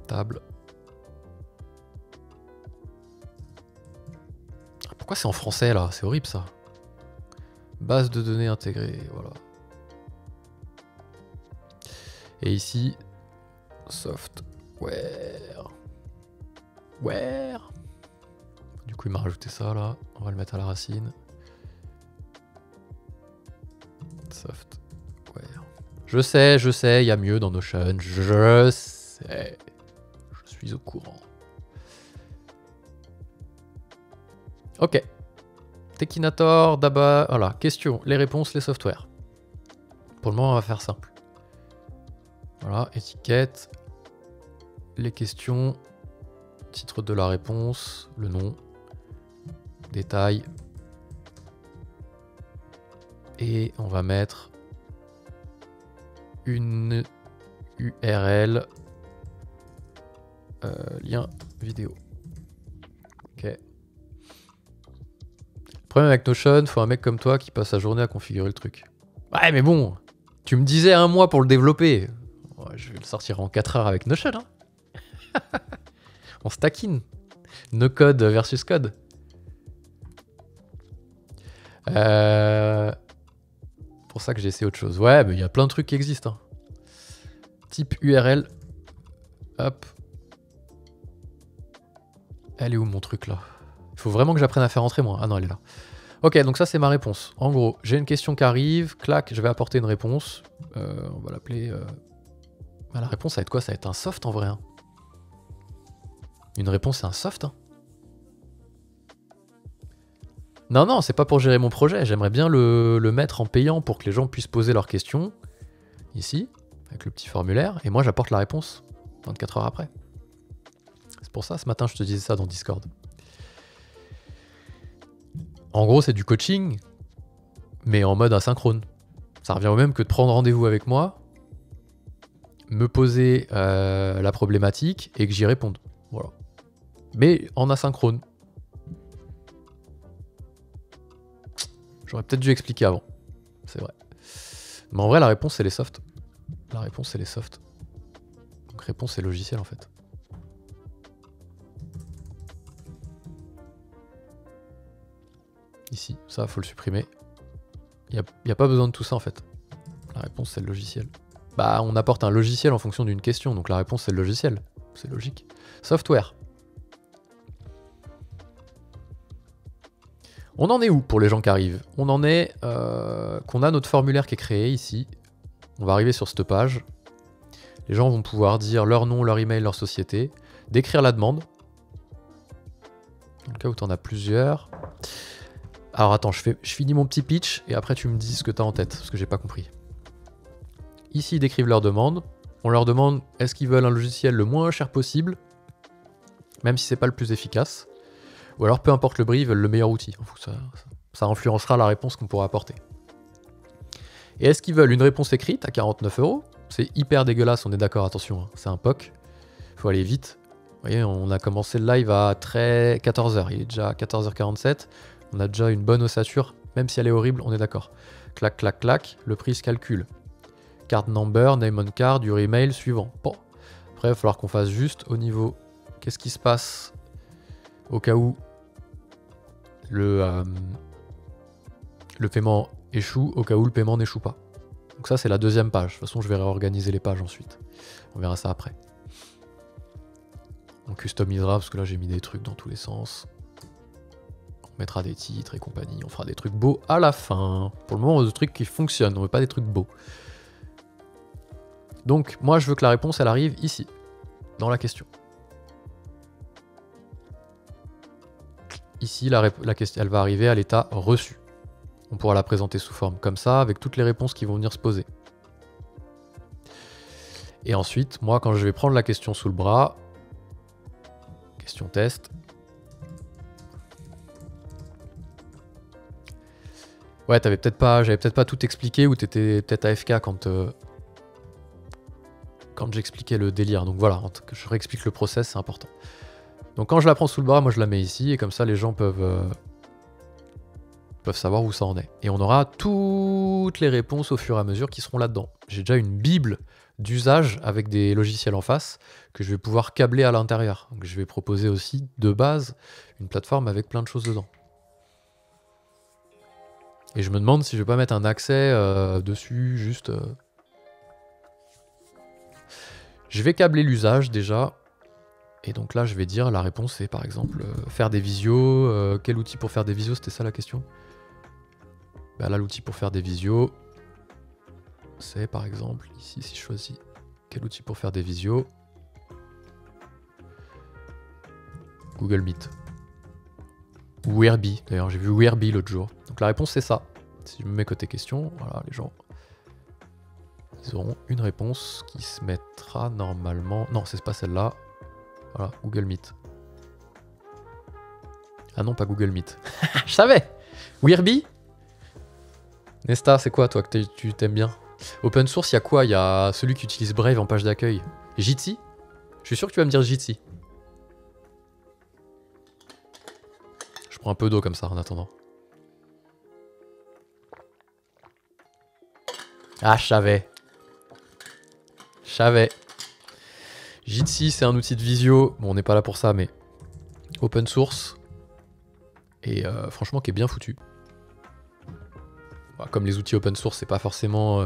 S1: Table. Pourquoi c'est en français là? C'est horrible ça. Base de données intégrée, voilà. Et ici, software. Where. Du coup, il m'a rajouté ça là. On va le mettre à la racine. Software. Je sais, il y a mieux dans Notion. Je sais. Je suis au courant. Ok. Tekinator, Daba, voilà. Question, les réponses, les softwares. Pour le moment, on va faire simple. Voilà, étiquette, les questions, titre de la réponse, le nom, détail. Et on va mettre une URL, lien vidéo. Ok. Le problème avec Notion, faut un mec comme toi qui passe sa journée à configurer le truc. Ouais, mais bon, tu me disais 1 mois pour le développer. Ouais, je vais le sortir en 4 heures avec Notion. Hein. On se taquine. No code versus code. Pour ça que j'ai essayé autre chose. Ouais, mais il y a plein de trucs qui existent. Hein. Type URL. Hop. Elle est où mon truc là? Il faut vraiment que j'apprenne à faire entrer moi. Ah non, elle est là. Ok, donc ça c'est ma réponse. En gros, j'ai une question qui arrive. Clac, je vais apporter une réponse. On va l'appeler... Bah, la réponse, ça va être quoi? Ça va être un soft en vrai. Hein. Une réponse, c'est un soft. Hein. Non, non, c'est pas pour gérer mon projet. J'aimerais bien le mettre en payant pour que les gens puissent poser leurs questions. Ici, avec le petit formulaire. Et moi, j'apporte la réponse 24 heures après. C'est pour ça, ce matin, je te disais ça dans Discord. En gros, c'est du coaching, mais en mode asynchrone. Ça revient au même que de prendre rendez-vous avec moi, me poser la problématique et que j'y réponde. Voilà. Mais en asynchrone. J'aurais peut-être dû expliquer avant. C'est vrai. Mais en vrai, la réponse, c'est les softs. La réponse, c'est les softs. Donc réponse, c'est logiciel, en fait. Ici, ça, faut le supprimer. Il n'y a pas besoin de tout ça, en fait. La réponse, c'est le logiciel. Bah, on apporte un logiciel en fonction d'une question. Donc la réponse, c'est le logiciel. C'est logique. Software. On en est où pour les gens qui arrivent? On en est qu'on a notre formulaire qui est créé ici. On va arriver sur cette page. Les gens vont pouvoir dire leur nom, leur email, leur société, décrire la demande. Dans le cas où tu en as plusieurs. Alors attends, je finis mon petit pitch et après tu me dis ce que tu as en tête, parce que j'ai pas compris. Ici, ils décrivent leur demande. On leur demande est-ce qu'ils veulent un logiciel le moins cher possible, même si c'est pas le plus efficace. Ou alors, peu importe le prix, ils veulent le meilleur outil. Ça influencera la réponse qu'on pourra apporter. Et est-ce qu'ils veulent une réponse écrite à 49 €? C'est hyper dégueulasse, on est d'accord, attention, hein, c'est un POC. Faut aller vite. Vous voyez, on a commencé le live à 14h, il est déjà 14h47. On a déjà une bonne ossature, même si elle est horrible, on est d'accord. Clac, clac, clac, le prix se calcule. Card number, name on card, your email, suivant. Bon, après, il va falloir qu'on fasse juste au niveau... Qu'est-ce qui se passe au cas où le paiement échoue, au cas où le paiement n'échoue pas. Donc ça, c'est la deuxième page. De toute façon, je vais réorganiser les pages ensuite. On verra ça après. On customisera, parce que là, j'ai mis des trucs dans tous les sens. On mettra des titres et compagnie. On fera des trucs beaux à la fin. Pour le moment, on veut des trucs qui fonctionnent. On veut pas des trucs beaux. Donc, moi, je veux que la réponse, elle arrive ici, dans la question. Ici, la question, elle va arriver à l'état reçu. On pourra la présenter sous forme comme ça, avec toutes les réponses qui vont venir se poser. Et ensuite, moi, quand je vais prendre la question sous le bras, question test. Ouais, j'avais peut-être pas tout expliqué ou t'étais peut-être AFK quand j'expliquais le délire. Donc voilà, je réexplique le process, c'est important. Donc quand je la prends sous le bras, moi je la mets ici et comme ça les gens peuvent savoir où ça en est. Et on aura toutes les réponses au fur et à mesure qui seront là-dedans. J'ai déjà une bible d'usage avec des logiciels en face que je vais pouvoir câbler à l'intérieur. Donc je vais proposer aussi de base une plateforme avec plein de choses dedans. Et je me demande si je vais pas mettre un accès dessus, juste... Je vais câbler l'usage déjà. Et donc là, je vais dire, la réponse c'est par exemple faire des visios. Quel outil pour faire des visios? C'était ça la question? Bah là, l'outil pour faire des visios, c'est par exemple, ici, si je choisis quel outil pour faire des visios, Google Meet. Ou Werby, d'ailleurs, j'ai vu Werby l'autre jour. Donc la réponse c'est ça. Si je me mets côté question, voilà, les gens, ils auront une réponse qui se mettra normalement... Non, c'est pas celle-là. Voilà, Google Meet. Ah non, pas Google Meet. Je savais. Werby. Nesta, c'est quoi toi que tu t'aimes bien? Open source, il y a quoi? Il y a celui qui utilise Brave en page d'accueil. Jitsi? Je suis sûr que tu vas me dire Jitsi. Je prends un peu d'eau comme ça en attendant. Ah, je savais. Je savais. Jitsi, c'est un outil de visio. Bon, on n'est pas là pour ça, mais open source. Et franchement, qui est bien foutu. Bah, comme les outils open source, c'est pas forcément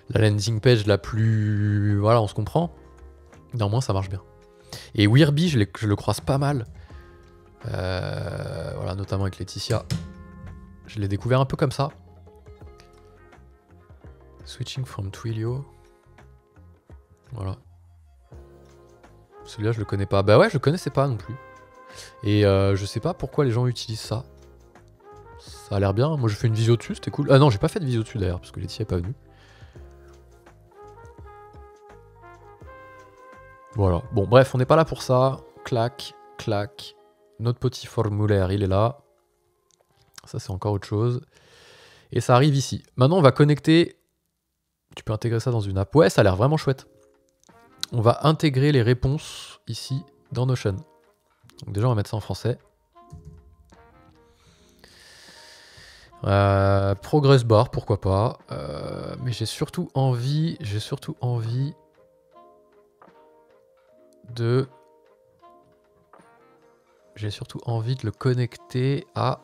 S1: la landing page la plus... Voilà, on se comprend. Néanmoins, ça marche bien. Et Werby, je le croise pas mal. Voilà, notamment avec Laetitia. Je l'ai découvert un peu comme ça. Switching from Twilio. Voilà. Celui-là, je le connais pas. Bah ouais, je le connaissais pas non plus. Et je sais pas pourquoi les gens utilisent ça. Ça a l'air bien. Moi, j'ai fait une visio dessus, c'était cool. Ah non, j'ai pas fait de visio dessus d'ailleurs, parce que Laetitia est pas venue. Voilà. Bon, bref, on n'est pas là pour ça. Clac, clac. Notre petit formulaire, il est là. Ça, c'est encore autre chose. Et ça arrive ici. Maintenant, on va connecter... Tu peux intégrer ça dans une app. Ouais, ça a l'air vraiment chouette. On va intégrer les réponses ici dans Notion. Donc déjà, on va mettre ça en français. Progress bar, pourquoi pas. Mais j'ai surtout envie de... J'ai surtout envie de le connecter à...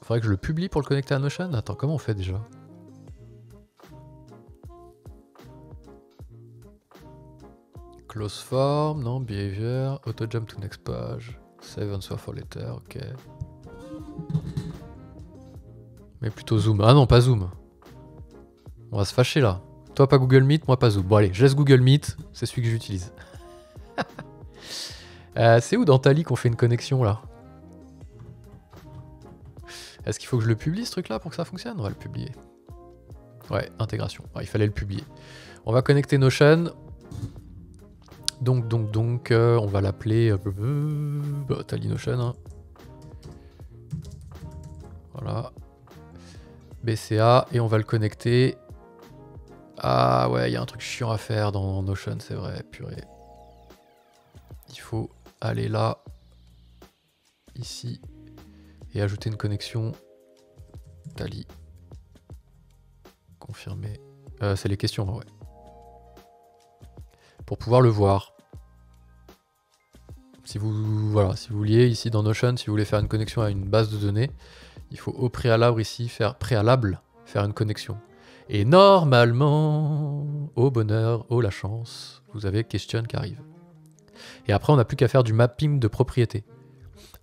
S1: Faudrait que je le publie pour le connecter à Notion. Attends, comment on fait déjà? Close form, non, behavior, auto jump to next page, save answer for later, ok. Mais plutôt zoom. Ah non, pas zoom. On va se fâcher là. Toi pas Google Meet, moi pas zoom. Bon allez, je laisse Google Meet, c'est celui que j'utilise. C'est où dans Tally qu'on fait une connexion là? Est-ce qu'il faut que je le publie ce truc là pour que ça fonctionne? On va le publier. Ouais, intégration. Ouais, il fallait le publier. On va connecter Notion. Donc, on va l'appeler Tally Notion. Hein. Voilà. BCA, et on va le connecter. Ah ouais, il y a un truc chiant à faire dans Notion, c'est vrai, purée. Il faut aller là, ici, et ajouter une connexion Tally. Confirmer. C'est les questions, ouais. Pour pouvoir le voir. Si vous vouliez, ici dans Notion, si vous voulez faire une connexion à une base de données, il faut au préalable ici faire une connexion. Et normalement, au bonheur, la chance, vous avez question qui arrive. Et après, on n'a plus qu'à faire du mapping de propriété.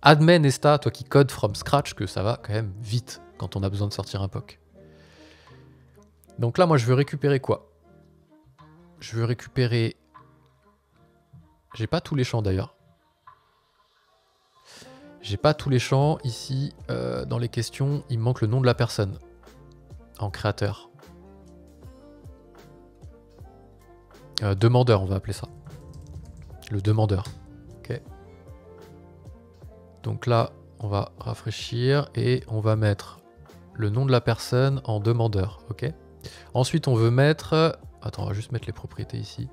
S1: Admets, Nesta, toi qui codes from scratch, que ça va quand même vite quand on a besoin de sortir un POC. Donc là, moi, je veux récupérer quoi? Je veux récupérer... J'ai pas tous les champs d'ailleurs. J'ai pas tous les champs. Ici, dans les questions, il me manque le nom de la personne. En créateur. Demandeur, on va appeler ça. Le demandeur. Ok. Donc là, on va rafraîchir et on va mettre le nom de la personne en demandeur. Ok. Ensuite, on veut mettre... Attends, on va juste mettre les propriétés ici.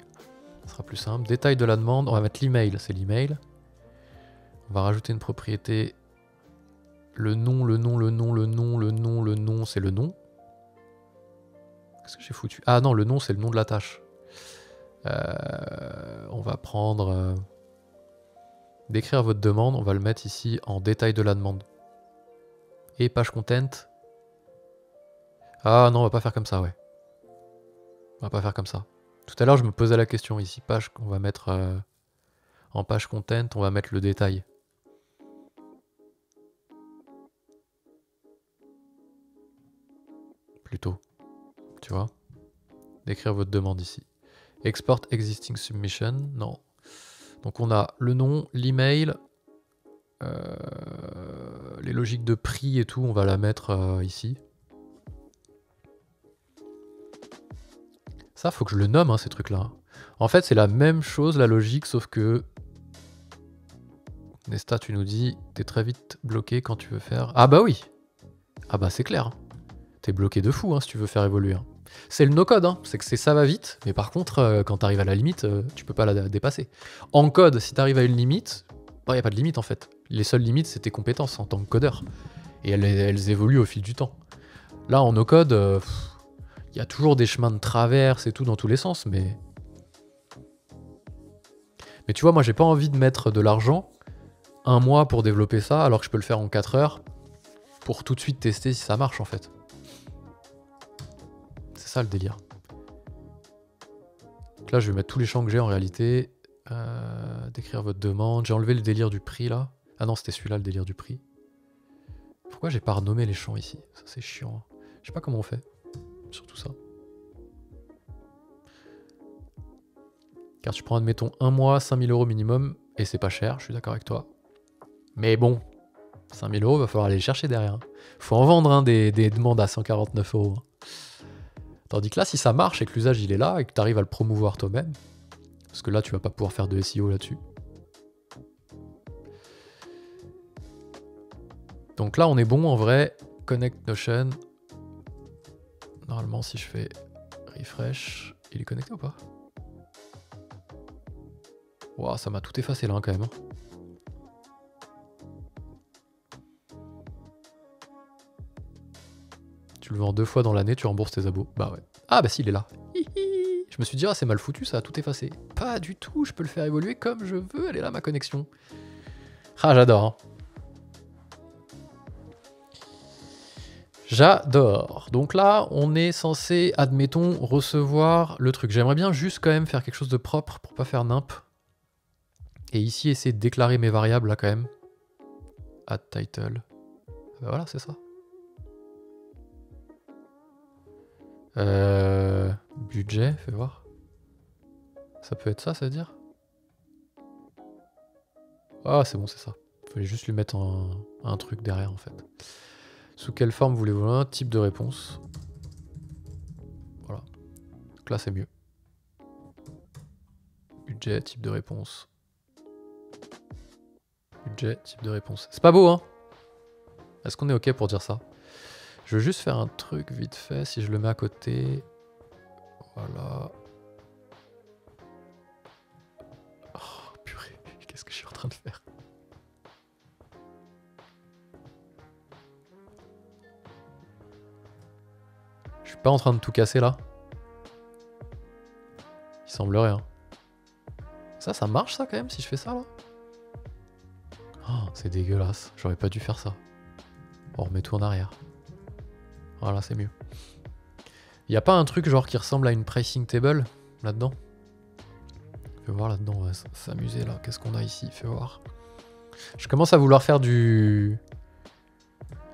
S1: Ce sera plus simple. Détail de la demande. On va mettre l'email. C'est l'email. On va rajouter une propriété. Le nom, c'est le nom. Qu'est-ce que j'ai foutu? Ah non, le nom, c'est le nom de la tâche. On va prendre... décrire votre demande. On va le mettre ici en détail de la demande. Et page content. Ah non, on va pas faire comme ça, ouais. On va pas faire comme ça. Tout à l'heure, je me posais la question ici. Page, on va mettre... en page content, on va mettre le détail. Plutôt. Tu vois? Décrire votre demande ici. Export existing submission. Non. Donc on a le nom, l'email, les logiques de prix et tout, on va la mettre ici. Ça, faut que je le nomme, hein, ces trucs-là. En fait, c'est la même chose, la logique, sauf que... Nesta, tu nous dis, t'es très vite bloqué quand tu veux faire... Ah bah oui. Ah bah c'est clair. T'es bloqué de fou, hein, si tu veux faire évoluer. Hein. C'est le no-code, hein. C'est que ça va vite, mais par contre, quand t'arrives à la limite, tu peux pas la dépasser. En code, si t'arrives à une limite, bah, y a pas de limite en fait. Les seules limites, c'est tes compétences en tant que codeur. Et elles évoluent au fil du temps. Là, en no-code, il y a toujours des chemins de traverse et tout dans tous les sens, mais... Mais tu vois, moi, j'ai pas envie de mettre de l'argent 1 mois pour développer ça, alors que je peux le faire en 4 heures pour tout de suite tester si ça marche, en fait. C'est ça, le délire. Donc là, je vais mettre tous les champs que j'ai, en réalité. Décrire votre demande. J'ai enlevé le délire du prix, là. Ah non, c'était celui-là, le délire du prix. Pourquoi j'ai pas renommé les champs ici? Ça, c'est chiant. Je sais pas comment on fait. Surtout ça. Car tu prends, admettons, 1 mois, 5000 € minimum, et c'est pas cher, je suis d'accord avec toi. Mais bon, 5000 €, va falloir aller les chercher derrière. Faut en vendre hein, des demandes à 149 €. Tandis que là, si ça marche et que l'usage il est là, et que tu arrives à le promouvoir toi-même, parce que là, tu vas pas pouvoir faire de SEO là-dessus. Donc là, on est bon en vrai. Connect Notion. Normalement, si je fais refresh, il est connecté ou pas? Wow, ça m'a tout effacé là hein, quand même. Tu le vends 2 fois dans l'année, tu rembourses tes abos. Bah ouais. Ah bah si, il est là. Je me suis dit, ah c'est mal foutu, ça a tout effacé. Pas du tout, je peux le faire évoluer comme je veux. Elle est là ma connexion. Ah j'adore. Hein. J'adore. Donc là, on est censé, admettons, recevoir le truc. J'aimerais bien juste quand même faire quelque chose de propre pour pas faire nimp. Et ici, essayer de déclarer mes variables là quand même. Add title. Ben voilà, c'est ça. Budget, fais voir. Ça peut être ça, ça veut dire? Ah, c'est bon, c'est ça. Il fallait juste lui mettre un truc derrière en fait. Sous quelle forme voulez-vous un type de réponse? Voilà. Donc là, c'est mieux. Budget, type de réponse. Budget, type de réponse. C'est pas beau, hein? Est-ce qu'on est OK pour dire ça? Je veux juste faire un truc vite fait. Si je le mets à côté... Voilà. Oh, purée. Qu'est-ce que je suis en train de faire? Je suis pas en train de tout casser, là? Il semblerait, hein. Ça marche, ça, quand même, si je fais ça, là? Oh, c'est dégueulasse. J'aurais pas dû faire ça. On remet tout en arrière. Voilà, c'est mieux. Y a pas un truc genre qui ressemble à une pricing table là-dedans? Fais voir là-dedans, on va s'amuser là. Qu'est-ce qu'on a ici? Fais voir. Je commence à vouloir faire du...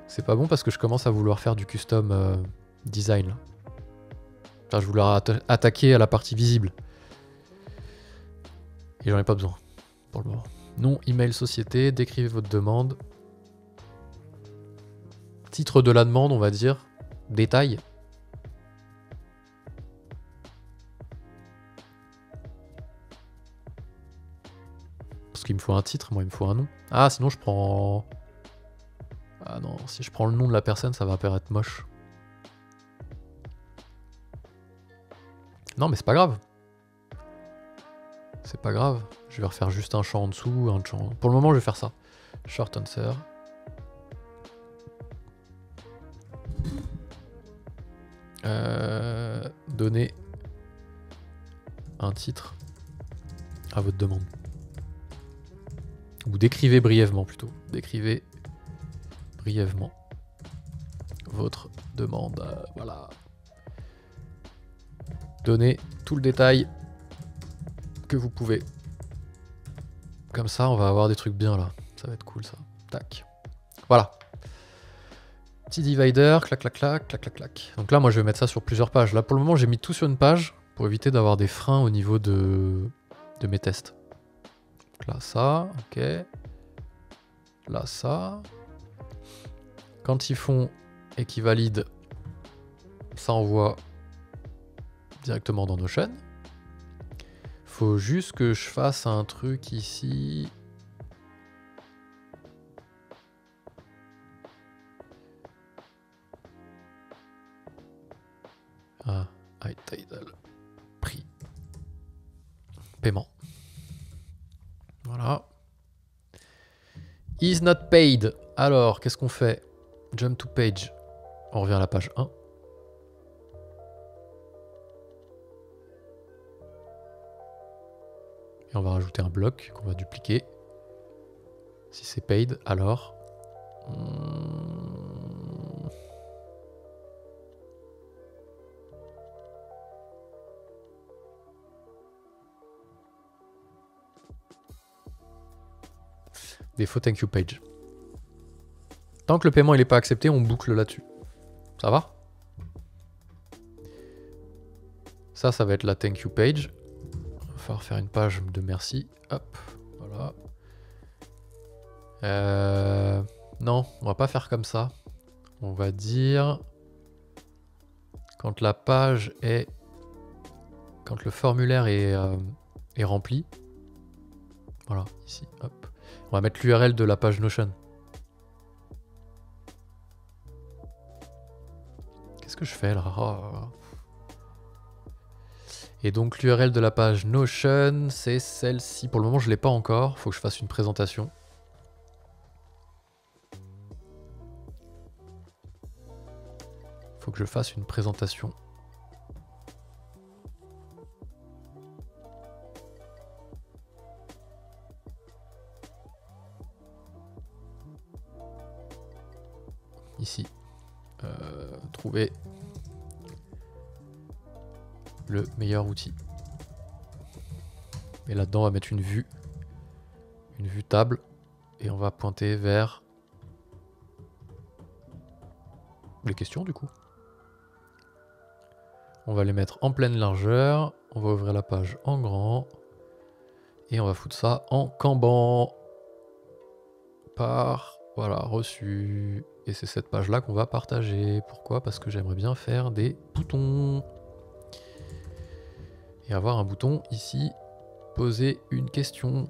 S1: C'est pas bon parce que je commence à vouloir faire du custom design là. Enfin, je voulais attaquer à la partie visible. Et j'en ai pas besoin pour le moment. Nom, email, société, décrivez votre demande. Titre de la demande, on va dire. Détail. Parce qu'il me faut un titre, moi il me faut un nom. Ah, sinon je prends... Ah non, si je prends le nom de la personne, ça va paraître moche. Non, mais c'est pas grave. C'est pas grave. Je vais refaire juste un champ en dessous, un champ... Pour le moment, je vais faire ça. Short answer. Donner un titre à votre demande. Ou décrivez brièvement plutôt. Décrivez brièvement votre demande. Voilà. Donnez tout le détail que vous pouvez. Comme ça, on va avoir des trucs bien là. Ça va être cool ça. Tac. Voilà. Petit divider, clac, clac, clac, clac, clac, clac. Donc là, moi, je vais mettre ça sur plusieurs pages. Là, pour le moment, j'ai mis tout sur une page pour éviter d'avoir des freins au niveau de mes tests. Donc là, ça, ok. Là, ça. Quand ils font et qu'ils valident, ça envoie directement dans Notion. Faut juste que je fasse un truc ici. Ah, iTidal. Prix. Paiement. Voilà. Is not paid. Alors, qu'est-ce qu'on fait? Jump to page. On revient à la page 1. Et on va rajouter un bloc qu'on va dupliquer. Si c'est paid, alors... Défaut thank you page. Tant que le paiement n'est pas accepté, on boucle là-dessus. Ça va? Ça va être la thank you page. Il va falloir faire une page de merci. Hop, voilà. Non, on va pas faire comme ça. On va dire... Quand la page est... Quand le formulaire est rempli. Voilà, ici, hop. On va mettre l'URL de la page Notion. Qu'est-ce que je fais là? Oh. Et donc l'URL de la page Notion, c'est celle-ci. Pour le moment, je ne l'ai pas encore. Il faut que je fasse une présentation. Ici. Trouver le meilleur outil. Et là-dedans, on va mettre une vue table. Et on va pointer vers les questions du coup. On va les mettre en pleine largeur. On va ouvrir la page en grand. Et on va foutre ça en Kanban. Voilà, reçu. Et c'est cette page-là qu'on va partager. Pourquoi? Parce que j'aimerais bien faire des boutons. Et avoir un bouton ici. Poser une question.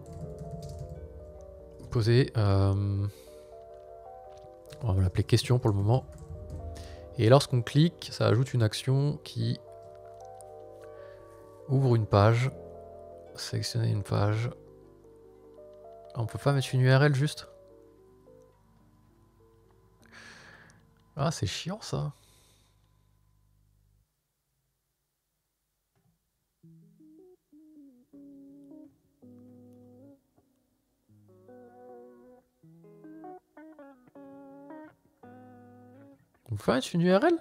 S1: Poser... on va l'appeler question pour le moment. Et lorsqu'on clique, ça ajoute une action qui ouvre une page. Sélectionner une page. On peut pas mettre une URL juste? Ah, c'est chiant ça. On peut pas mettre une URL?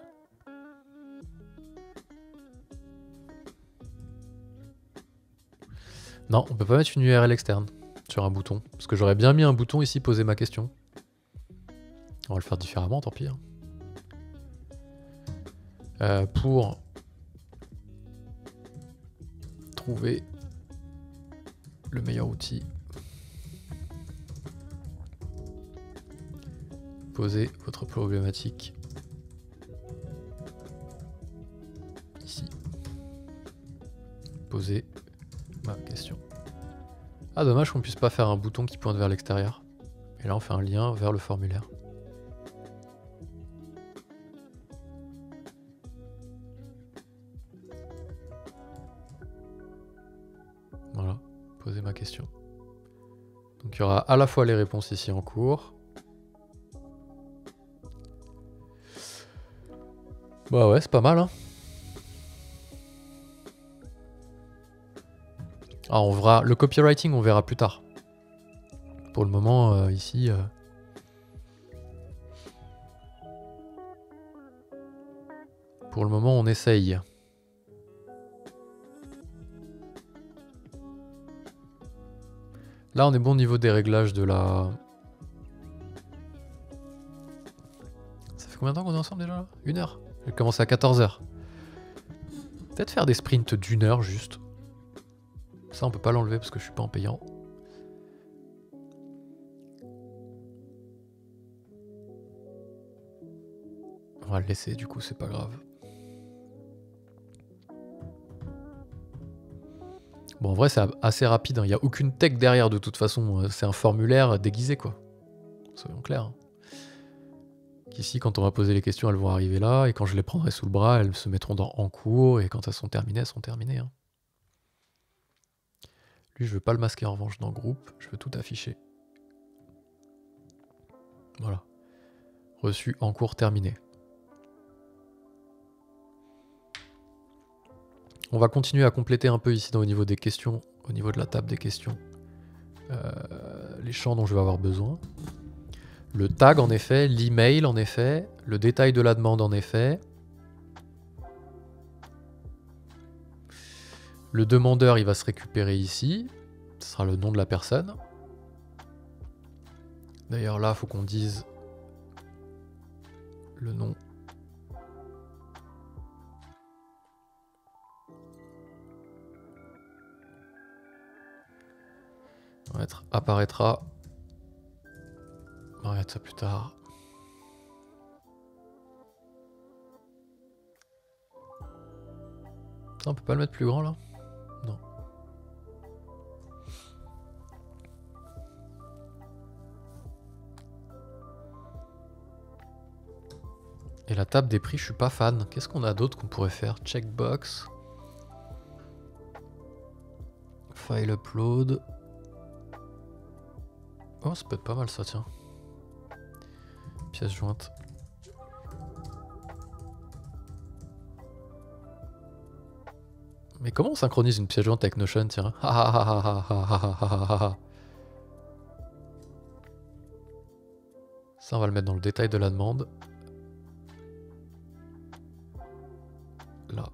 S1: Non, on peut pas mettre une URL externe sur un bouton. Parce que j'aurais bien mis un bouton ici, poser ma question. On va le faire différemment, tant pis. Pour trouver le meilleur outil, posez votre problématique ici. Posez ma question. Ah, dommage qu'on puisse pas faire un bouton qui pointe vers l'extérieur. Et là, on fait un lien vers le formulaire. Voilà, poser ma question. Donc il y aura à la fois les réponses ici en cours. Bah ouais, c'est pas mal, hein. Ah, on verra le copywriting, on verra plus tard. Pour le moment, ici... Pour le moment, on essaye. Là, on est bon au niveau des réglages de la... Ça fait combien de temps qu'on est ensemble déjà là? 1 heure. J'ai commencé à 14 h. Peut-être faire des sprints d'1 heure juste. Ça, on peut pas l'enlever parce que je suis pas en payant. va le laisser du coup, c'est pas grave. Bon, en vrai, c'est assez rapide, hein. Il n'y a aucune tech derrière de toute façon. C'est un formulaire déguisé, quoi. Soyons clairs. Ici, quand on va poser les questions, elles vont arriver là, et quand je les prendrai sous le bras, elles se mettront en cours, et quand elles sont terminées, elles sont terminées. Hein. Lui, je veux pas le masquer en revanche dans le groupe, je veux tout afficher. Voilà. Reçu, en cours, terminé. On va continuer à compléter un peu ici au niveau des questions, au niveau de la table des questions, les champs dont je vais avoir besoin. Le tag en effet, l'email en effet, le détail de la demande en effet. Le demandeur, il va se récupérer ici. Ce sera le nom de la personne. D'ailleurs là, il faut qu'on dise le nom. On va mettre apparaîtra. On va regarder ça plus tard. Ça, on peut pas le mettre plus grand là? Non. Et la table des prix, je suis pas fan. Qu'est-ce qu'on a d'autre qu'on pourrait faire? Checkbox. File upload. Oh, ça peut être pas mal ça, tiens. Pièce jointe. Mais comment on synchronise une pièce jointe avec Notion, tiens? Ça, on va le mettre dans le détail de la demande. Là.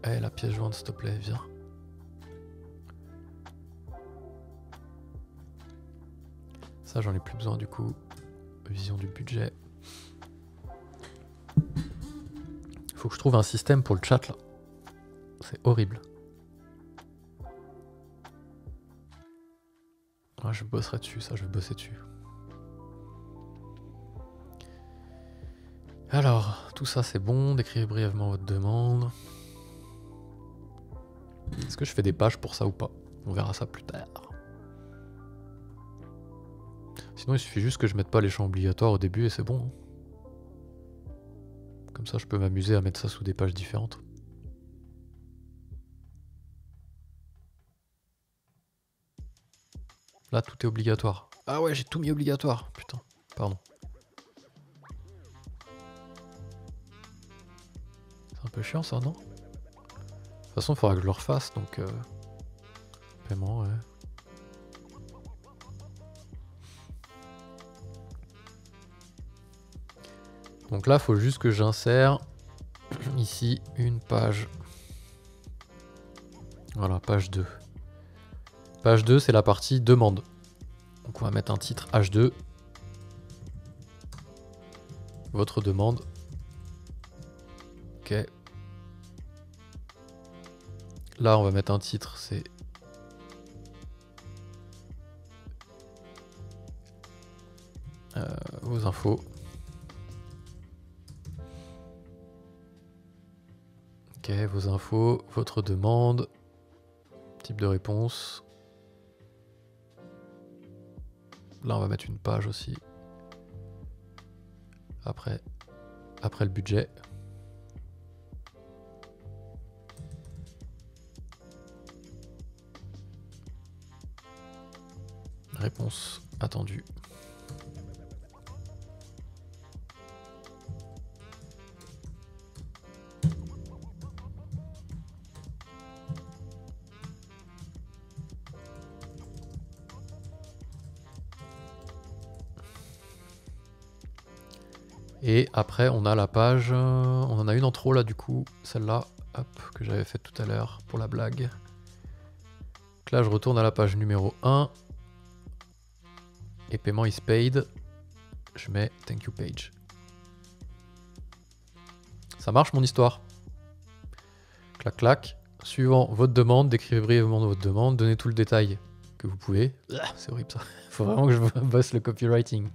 S1: Eh, la pièce jointe, s'il te plaît, viens. Ça, j'en ai plus besoin du coup. Vision du budget. Faut que je trouve un système pour le chat là. C'est horrible. Ouais, je bosserai dessus, ça, je vais bosser dessus. Alors, tout ça c'est bon. Décrivez brièvement votre demande. Est-ce que je fais des pages pour ça ou pas? On verra ça plus tard. Sinon, il suffit juste que je mette pas les champs obligatoires au début et c'est bon. Hein. Comme ça, je peux m'amuser à mettre ça sous des pages différentes. Là, tout est obligatoire. Ah ouais, j'ai tout mis obligatoire. Putain, pardon. C'est un peu chiant ça, non? De toute façon, il faudra que je le refasse, donc... Paiement, ouais. Donc là, il faut juste que j'insère ici une page. Voilà, page 2. Page 2, c'est la partie demande. Donc on va mettre un titre H2. Votre demande. Ok. Là, on va mettre un titre, c'est... vos infos. Ok, vos infos, votre demande, type de réponse. Là, on va mettre une page aussi. Après le budget. Réponse attendue. Et après, on a la page... on en a une en trop là, du coup. Celle-là, hop, que j'avais faite tout à l'heure pour la blague. Donc là, je retourne à la page numéro 1. Et paiement is paid. Je mets thank you page. Ça marche mon histoire. Clac, clac. Suivant votre demande, décrivez brièvement votre demande. Donnez tout le détail que vous pouvez. C'est horrible ça. Faut vraiment que je bosse le copywriting.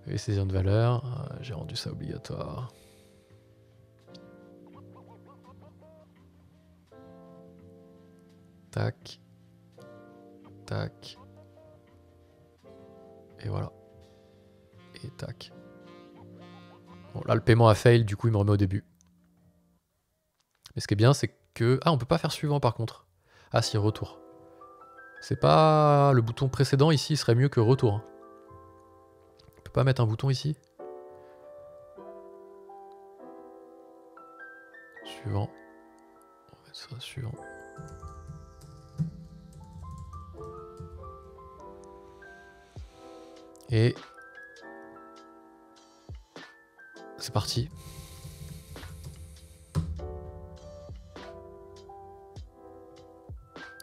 S1: Et saisir de valeur, j'ai rendu ça obligatoire. Tac. Tac. Et voilà. Et tac. Bon, là, le paiement a fail, du coup, il me remet au début. Mais ce qui est bien, c'est que... Ah, on peut pas faire suivant, par contre. Ah, si, retour. C'est pas... Le bouton précédent, ici, serait mieux que retour. On peut pas mettre un bouton ici? Suivant. On va mettre ça, suivant. Et... C'est parti.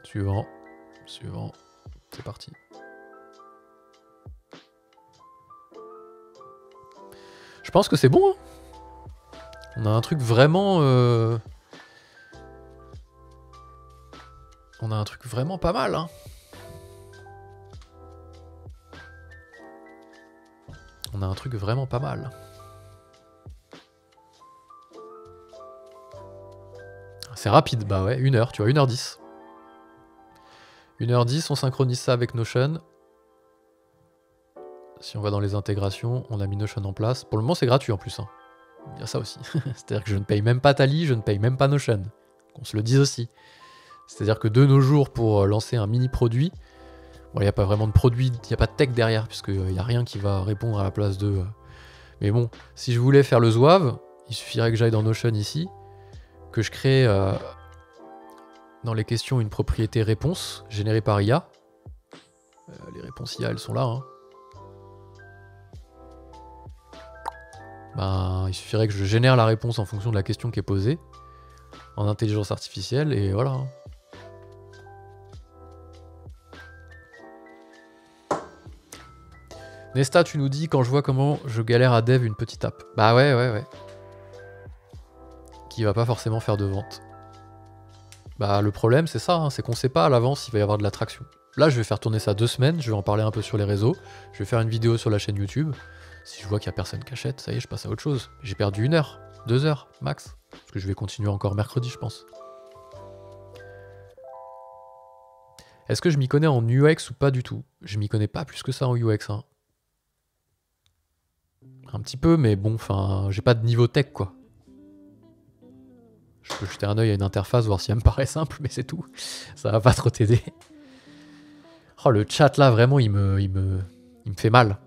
S1: Suivant. Suivant. C'est parti. Je pense que c'est bon. Hein, on a un truc vraiment... On a un truc vraiment pas mal. Hein. On a un truc vraiment pas mal. C'est rapide, bah ouais, 1 heure, tu vois, 1h10. 1h10, on synchronise ça avec Notion. Si on va dans les intégrations, on a mis Notion en place. Pour le moment, c'est gratuit en plus. Hein. Il y a ça aussi. C'est-à-dire que je ne paye même pas Tally, je ne paye même pas Notion. Qu'on se le dise aussi. C'est-à-dire que de nos jours, pour lancer un mini-produit, bon, il n'y a pas vraiment de produit, il n'y a pas de tech derrière, puisqu'il n'y a rien qui va répondre à la place de... Mais bon, si je voulais faire le zouave, il suffirait que j'aille dans Notion ici, que je crée dans les questions une propriété réponse générée par IA. Les réponses IA, elles sont là. Hein. Ben, il suffirait que je génère la réponse en fonction de la question qui est posée, en intelligence artificielle, et voilà. Nesta, tu nous dis, quand je vois comment je galère à dev une petite app. Bah ouais. Qui va pas forcément faire de vente. Bah le problème c'est ça, hein, c'est qu'on sait pas à l'avance s'il va y avoir de l'attraction. Là je vais faire tourner ça 2 semaines, je vais en parler un peu sur les réseaux, je vais faire une vidéo sur la chaîne YouTube. Si je vois qu'il y a personne qui achète, ça y est, je passe à autre chose. J'ai perdu 1 heure, 2 heures, max. Parce que je vais continuer encore mercredi, je pense. Est-ce que je m'y connais en UX ou pas du tout? Je m'y connais pas plus que ça en UX. Hein. Un petit peu, mais bon, enfin, j'ai pas de niveau tech, quoi. Je peux jeter un œil à une interface, voir si elle me paraît simple, mais c'est tout. Ça va pas trop t'aider. Oh, le chat, là, vraiment, il me fait mal.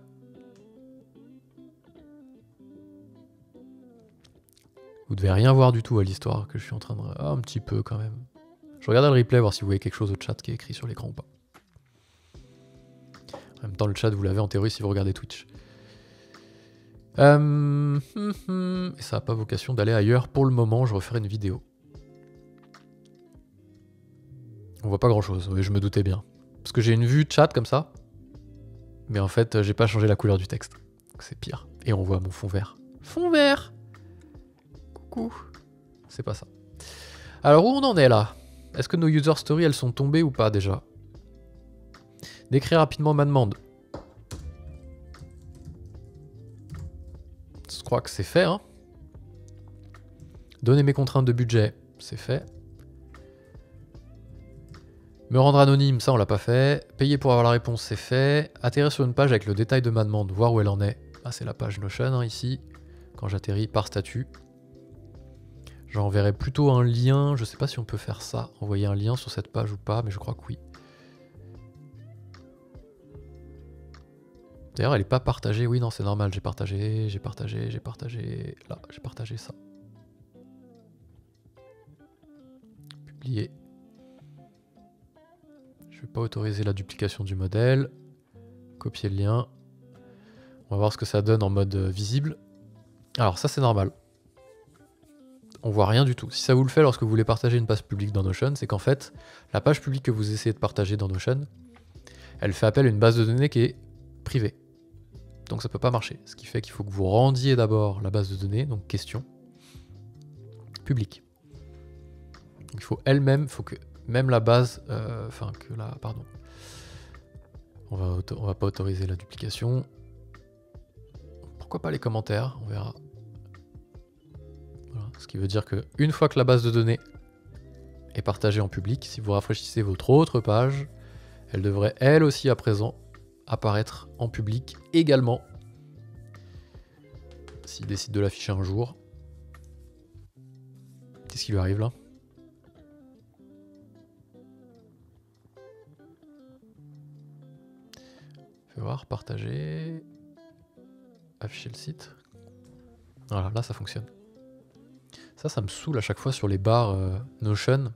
S1: Vous devez rien voir du tout à l'histoire que je suis en train de... Ah, un petit peu, quand même. Je regarde le replay, voir si vous voyez quelque chose au chat qui est écrit sur l'écran ou pas. En même temps, le chat, vous l'avez en théorie si vous regardez Twitch. Et ça n'a pas vocation d'aller ailleurs. Pour le moment, je referai une vidéo. On voit pas grand-chose, oui, je me doutais bien. Parce que j'ai une vue chat comme ça. Mais en fait, j'ai pas changé la couleur du texte. C'est pire. Et on voit mon fond vert. Fond vert! Coucou. C'est pas ça. Alors, où on en est là? Est-ce que nos user stories, elles sont tombées ou pas déjà? Décrire rapidement ma demande. Je crois que c'est fait. Hein. Donner mes contraintes de budget, c'est fait. Me rendre anonyme, ça on l'a pas fait. Payer pour avoir la réponse, c'est fait. Atterrir sur une page avec le détail de ma demande, voir où elle en est. Ah, c'est la page Notion hein, ici. Quand j'atterris par statut. J'enverrai plutôt un lien. Je sais pas si on peut faire ça. Envoyer un lien sur cette page ou pas, mais je crois que oui. D'ailleurs, elle est pas partagée. Oui, non, c'est normal. J'ai partagé. Là, j'ai partagé ça. Publier. Je vais pas autoriser la duplication du modèle. Copier le lien. On va voir ce que ça donne en mode visible. Alors ça, c'est normal. On voit rien du tout. Si ça vous le fait lorsque vous voulez partager une page publique dans Notion, c'est qu'en fait, la page publique que vous essayez de partager dans Notion, elle fait appel à une base de données qui est privée. Donc ça peut pas marcher. Ce qui fait qu'il faut que vous rendiez d'abord la base de données, donc question, publique. Donc il faut elle-même, faut que même la base, pardon. On va pas autoriser la duplication. pourquoi pas les commentaires, on verra. Voilà. Ce qui veut dire que une fois que la base de données est partagée en public, si vous rafraîchissez votre autre page, elle devrait elle aussi à présent apparaître en public également. S'il décide de l'afficher un jour. Qu'est-ce qui lui arrive là? Fais voir, partager. Afficher le site. Voilà, là ça fonctionne. Ça me saoule à chaque fois sur les barres Notion.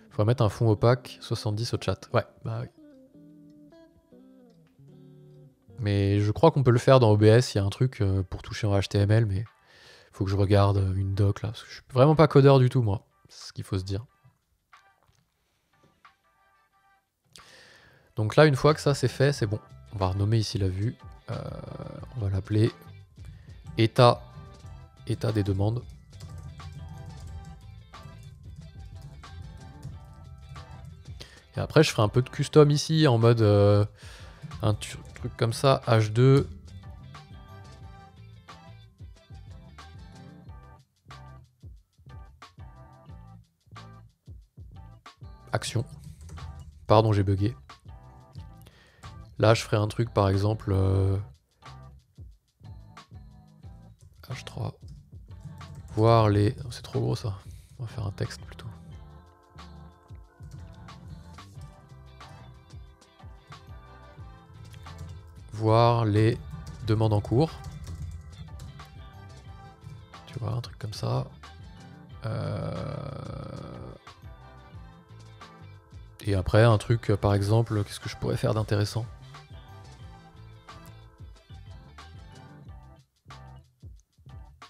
S1: Faut mettre un fond opaque 70 au chat. Ouais, bah oui. Mais je crois qu'on peut le faire dans OBS, il y a un truc pour toucher en HTML, mais faut que je regarde une doc là, parce que je suis vraiment pas codeur du tout moi, c'est ce qu'il faut se dire. Donc là, une fois que ça c'est fait, c'est bon. On va renommer ici la vue. On va l'appeler état des demandes. Et après, je ferai un peu de custom ici en mode un truc comme ça, H2. Action. Pardon, j'ai bugué. Là, je ferai un truc par exemple H3. Voir les... C'est trop gros ça. On va faire un texte plutôt. Voir les demandes en cours. Tu vois, un truc comme ça. Et après, un truc, par exemple, qu'est-ce que je pourrais faire d'intéressant?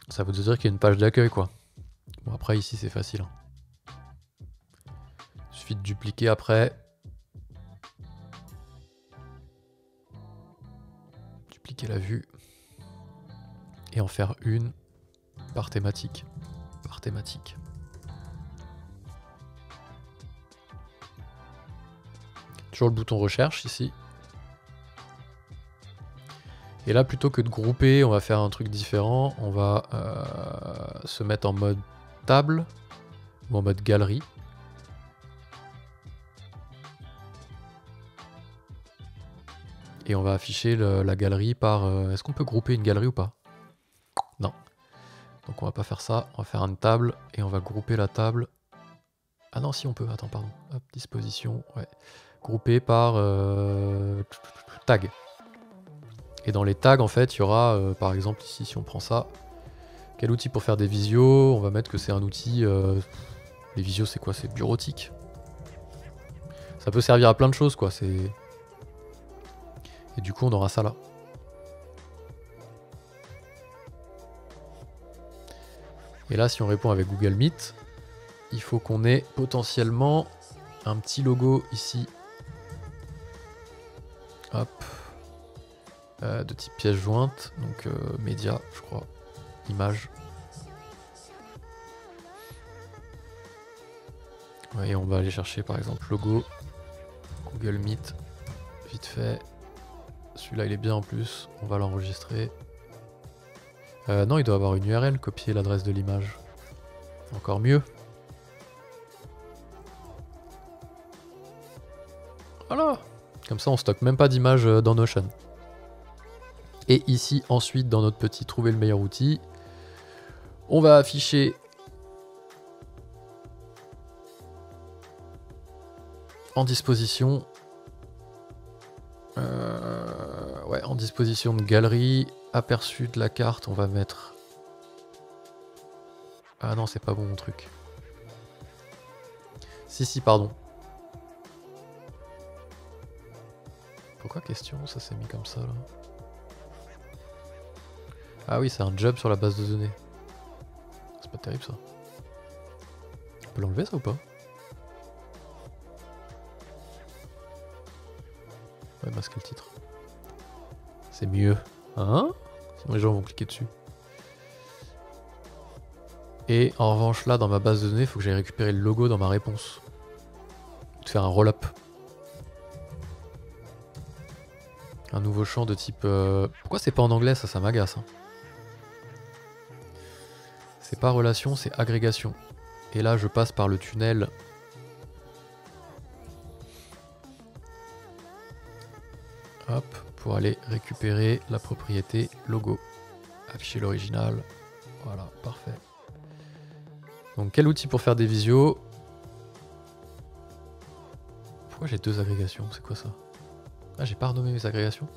S1: Ça veut dire qu'il y a une page d'accueil, quoi. Bon, après, ici, c'est facile. Il suffit de dupliquer après. Dupliquer la vue. Et en faire une par thématique. Par thématique. Toujours le bouton recherche ici. Et là, plutôt que de grouper, on va faire un truc différent. On va se mettre en mode table ou en mode galerie. Et on va afficher la galerie par... Est-ce qu'on peut grouper une galerie ou pas? Non. Donc on va pas faire ça. On va faire une table et on va grouper la table. Ah non, si on peut. Attends, pardon. Hop, disposition. Ouais. Grouper par tag. Et dans les tags, en fait, il y aura, par exemple, ici, si on prend ça, quel outil pour faire des visios? On va mettre que c'est un outil... les visios, c'est quoi? C'est bureautique. Ça peut servir à plein de choses, quoi. Et du coup, on aura ça là. Et là, si on répond avec Google Meet, il faut qu'on ait potentiellement un petit logo ici. Hop. De type pièce jointe, donc média, je crois, image. Ouais, et on va aller chercher par exemple logo, Google Meet, vite fait. Celui-là il est bien en plus, on va l'enregistrer. Non, il doit avoir une URL, copier l'adresse de l'image. Encore mieux. Voilà. Comme ça on stocke même pas d'image dans Notion. Et ici, ensuite, dans notre petit trouver le meilleur outil, on va afficher en disposition, ouais, en disposition de galerie, aperçu de la carte, on va mettre... Ah non, c'est pas bon mon truc. Si, pardon. Pourquoi question? Ça s'est mis comme ça là. Ah oui, c'est un job sur la base de données. C'est pas terrible ça. On peut l'enlever ça ou pas? Ouais, masquer le titre. C'est mieux. Hein? Sinon les gens vont cliquer dessus. Et en revanche là, dans ma base de données, il faut que j'aille récupérer le logo dans ma réponse. De faire un roll-up. Un nouveau champ de type... Pourquoi c'est pas en anglais, ça m'agace. Hein. C'est pas relation, c'est agrégation. Et là, je passe par le tunnel. Hop, pour aller récupérer la propriété logo. Afficher l'original. Voilà, parfait. Donc quel outil pour faire des visios? Pourquoi j'ai 2 agrégations? C'est quoi ça? Ah, j'ai pas renommé mes agrégations.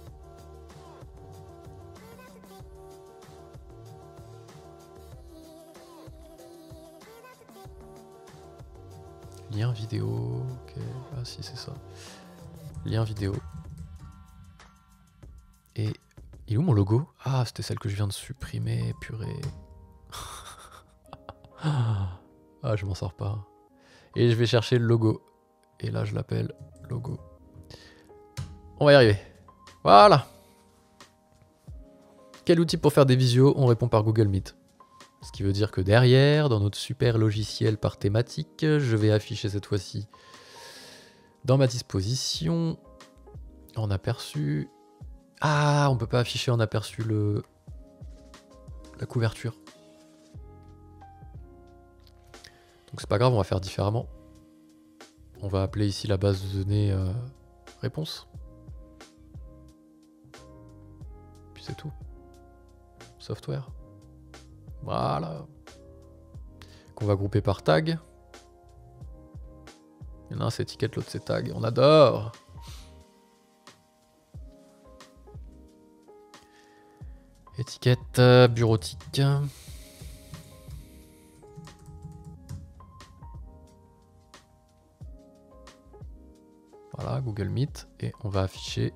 S1: Lien vidéo. Ok, ah si c'est ça. Lien vidéo. Et il est où mon logo? Ah, c'était celle que je viens de supprimer, purée. Ah, je m'en sors pas. Et je vais chercher le logo. Et là, je l'appelle logo. On va y arriver. Voilà. Quel outil pour faire des visios? On répond par Google Meet. Ce qui veut dire que derrière, dans notre super logiciel par thématique, je vais afficher cette fois-ci dans ma disposition, en aperçu. Ah, on peut pas afficher en aperçu la couverture. Donc c'est pas grave, on va faire différemment. On va appeler ici la base de données réponse. Puis c'est tout. Software. Voilà. Qu'on va grouper par tag. Il y en a un c'est étiquette, l'autre c'est tag. On adore. Étiquette bureautique. Voilà, Google Meet. Et on va afficher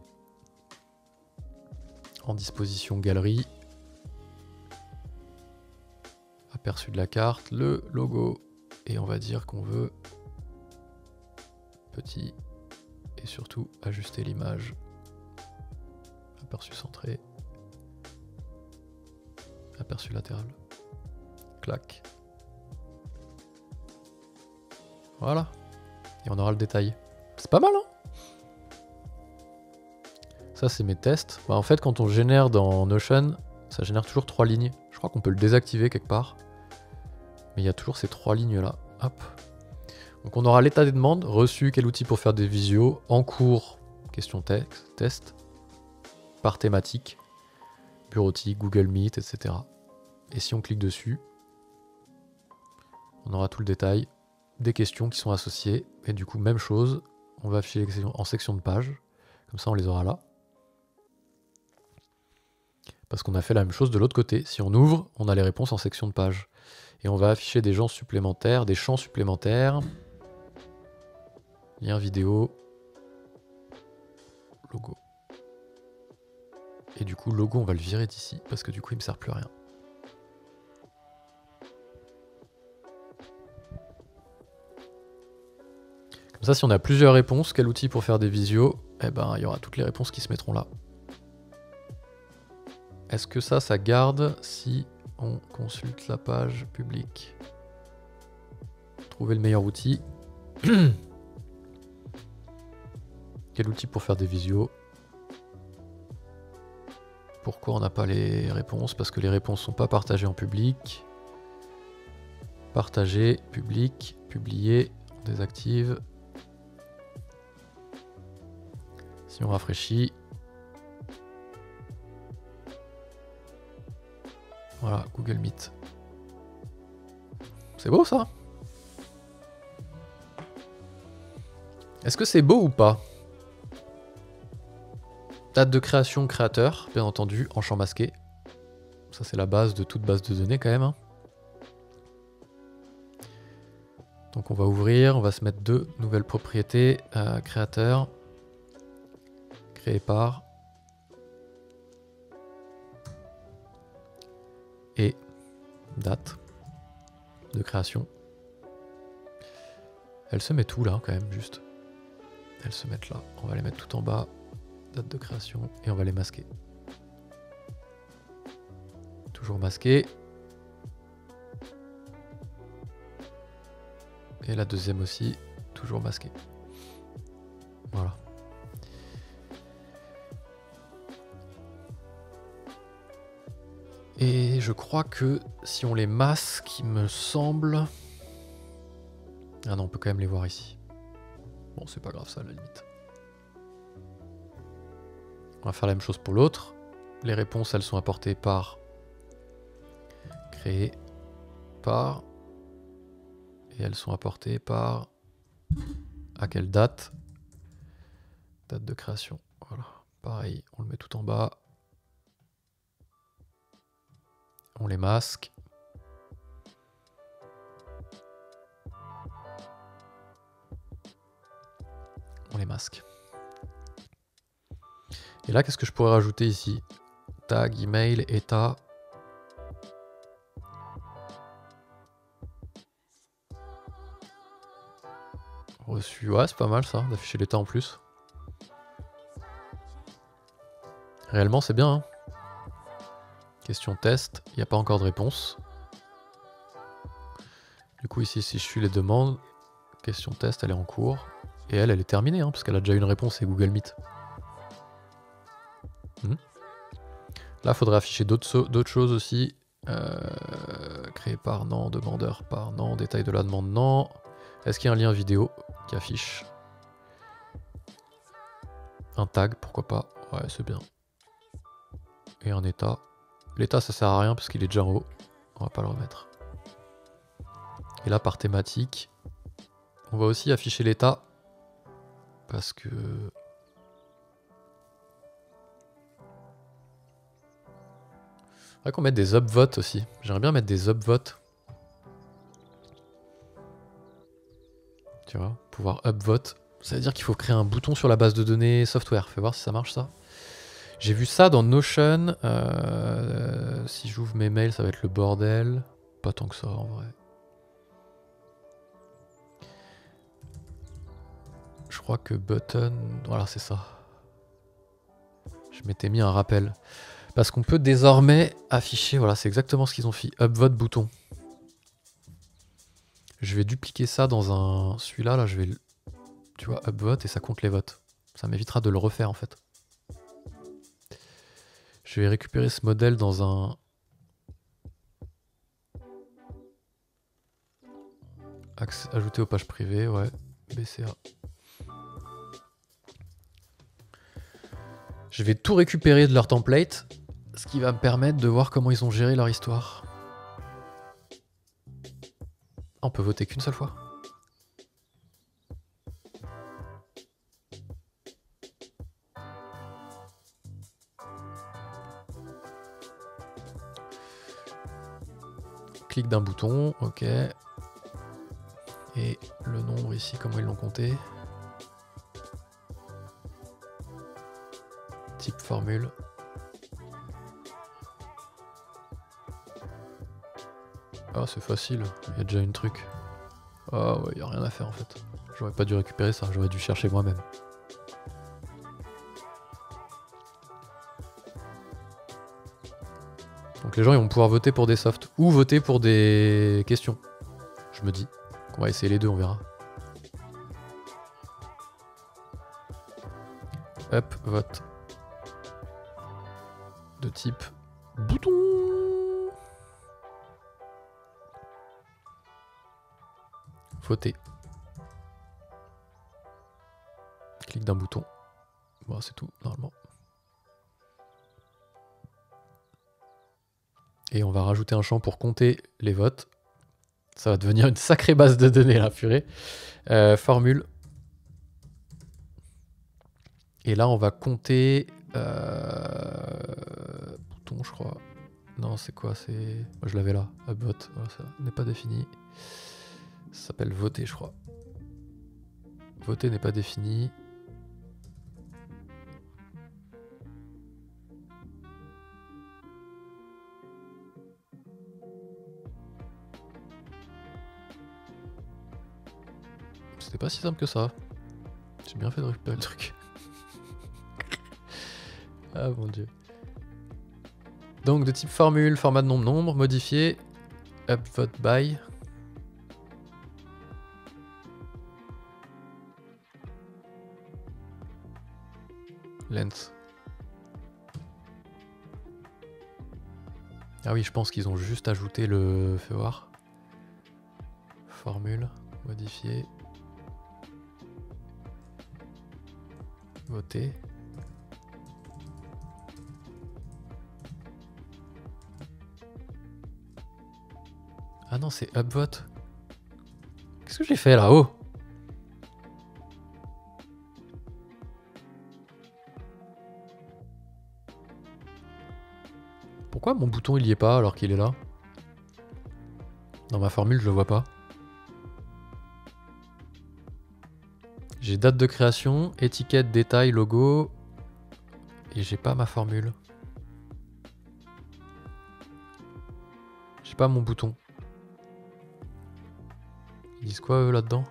S1: en disposition galerie. Aperçu de la carte, le logo. Et on va dire qu'on veut petit. Et surtout ajuster l'image. Aperçu centré. Aperçu latéral. Clac. Voilà. Et on aura le détail. C'est pas mal, hein? Ça, c'est mes tests. Bah, en fait, quand on génère dans Notion, ça génère toujours 3 lignes. Je crois qu'on peut le désactiver quelque part. Mais il y a toujours ces 3 lignes-là. Hop. Donc on aura l'état des demandes. Reçu, quel outil pour faire des visios. En cours, question texte, test. Par thématique. Bureautique, Google Meet, etc. Et si on clique dessus, on aura tout le détail des questions qui sont associées. Et du coup, même chose, on va afficher en section de page. Comme ça, on les aura là. Parce qu'on a fait la même chose de l'autre côté. Si on ouvre, on a les réponses en section de page. Et on va afficher des champs supplémentaires, Lien vidéo. Logo. Et du coup, logo, on va le virer d'ici. Parce que du coup, il ne me sert plus à rien. Comme ça, si on a plusieurs réponses, quel outil pour faire des visios? Eh ben, il y aura toutes les réponses qui se mettront là. Est-ce que ça garde si on consulte la page publique? Trouver le meilleur outil. Quel outil pour faire des visios? Pourquoi on n'a pas les réponses? Parce que les réponses ne sont pas partagées en public. Partager, public, publier, on désactive. Si on rafraîchit. Voilà, Google Meet. C'est beau ça? Est-ce que c'est beau ou pas? Date de création créateur, bien entendu, en champ masqué. Ça c'est la base de toute base de données quand même. Hein. Donc on va ouvrir, on va se mettre 2 nouvelles propriétés. Créateur. Créé par. Et date de création. Elle se met tout là quand même, juste. Elles se mettent là. On va les mettre tout en bas. Date de création. Et on va les masquer. Toujours masqué. Et la deuxième aussi, toujours masquée. Voilà. Et je crois que si on les masque, il me semble... Ah non, on peut quand même les voir ici. Bon, c'est pas grave ça à la limite. On va faire la même chose pour l'autre. Les réponses, elles sont apportées par... Créées par... Et elles sont apportées par... À quelle date? Date de création. Voilà. Pareil, on le met tout en bas. On les masque. On les masque. Et là, qu'est-ce que je pourrais rajouter ici? Tag, email, état. Reçu. Ouais, c'est pas mal ça, d'afficher l'état en plus. Réellement, c'est bien. Hein. Question test. Il n'y a pas encore de réponse. Du coup, ici, si je suis les demandes, question test, elle est en cours. Et elle est terminée, hein, parce qu'elle a déjà une réponse, c'est Google Meet. Là, il faudrait afficher d'autres choses aussi. Créé par non, demandeur par non, détail de la demande non. Est-ce qu'il y a un lien vidéo qui affiche? Un tag, pourquoi pas? Ouais, c'est bien. Et un état. L'état, ça sert à rien parce qu'il est déjà en haut. On va pas le remettre. Et là, par thématique, on va aussi afficher l'état. Parce que... Faudrait qu'on mette des upvotes aussi. J'aimerais bien mettre des upvotes. Tu vois, pouvoir upvote. Ça veut dire qu'il faut créer un bouton sur la base de données software. Fais voir si ça marche ça. J'ai vu ça dans Notion. Si j'ouvre mes mails, ça va être le bordel. Pas tant que ça en vrai. Je crois que button... Voilà, c'est ça. Je m'étais mis un rappel. Parce qu'on peut désormais afficher... Voilà, c'est exactement ce qu'ils ont fait. Upvote bouton. Je vais dupliquer ça dans un... Celui-là, là, je vais... Tu vois, upvote et ça compte les votes. Ça m'évitera de le refaire en fait. Je vais récupérer ce modèle dans un... Ajouter aux pages privées, ouais. BCA. Je vais tout récupérer de leur template, ce qui va me permettre de voir comment ils ont géré leur histoire. On peut voter qu'une seule fois. Clic d'un bouton, ok. Et le nombre ici, comment ils l'ont compté? Type formule. Ah, c'est facile, il y a déjà une truc. Ah ouais, il n'y a rien à faire en fait. J'aurais pas dû récupérer ça, j'aurais dû chercher moi-même. Donc les gens ils vont pouvoir voter pour des softs ou voter pour des questions. Je me dis qu'on va essayer les deux, on verra. Hop, vote. De type bouton. Voter. Clic d'un bouton. Bon, c'est tout, normalement. Et on va rajouter un champ pour compter les votes. Ça va devenir une sacrée base de données, là, purée. Formule. Et là, on va compter... bouton, je crois. Non, c'est quoi? C'est... Je l'avais là. Upvote. Voilà, ça n'est pas défini. Ça s'appelle voter, je crois. Voter n'est pas défini. C'était pas si simple que ça. J'ai bien fait de récupérer le truc. Ah mon dieu. Donc de type formule, format de nombre, modifié. Upvote by. Length. Ah oui, je pense qu'ils ont juste ajouté le... Fais voir. Formule, modifier. Voter. Ah non, c'est upvote. Qu'est-ce que j'ai fait là-haut? Pourquoi mon bouton il y est pas alors qu'il est là? Dans ma formule, je le vois pas. J'ai date de création, étiquette, détail, logo. Et j'ai pas ma formule. J'ai pas mon bouton. Ils disent quoi eux là-dedans?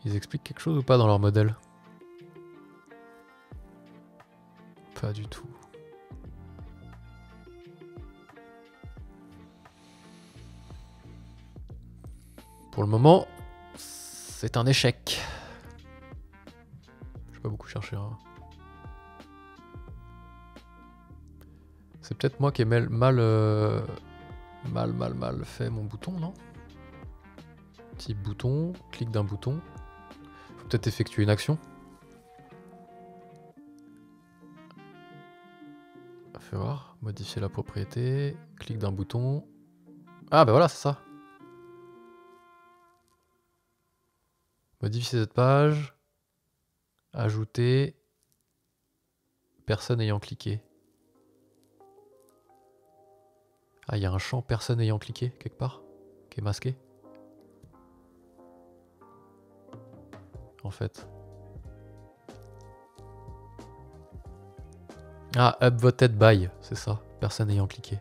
S1: Ils expliquent quelque chose ou pas dans leur modèle? Pas du tout. Pour le moment, c'est un échec. Je vais pas beaucoup chercher. Hein. C'est peut-être moi qui ai mal fait mon bouton, non? Type bouton, clic d'un bouton. Faut peut-être effectuer une action. Fais voir, modifier la propriété, clic d'un bouton. Ah bah voilà, c'est ça. Modifier cette page. Ajouter. Personne ayant cliqué. Ah, il y a un champ personne ayant cliqué quelque part, qui est masqué. En fait. Ah, upvoted by, c'est ça. Personne ayant cliqué.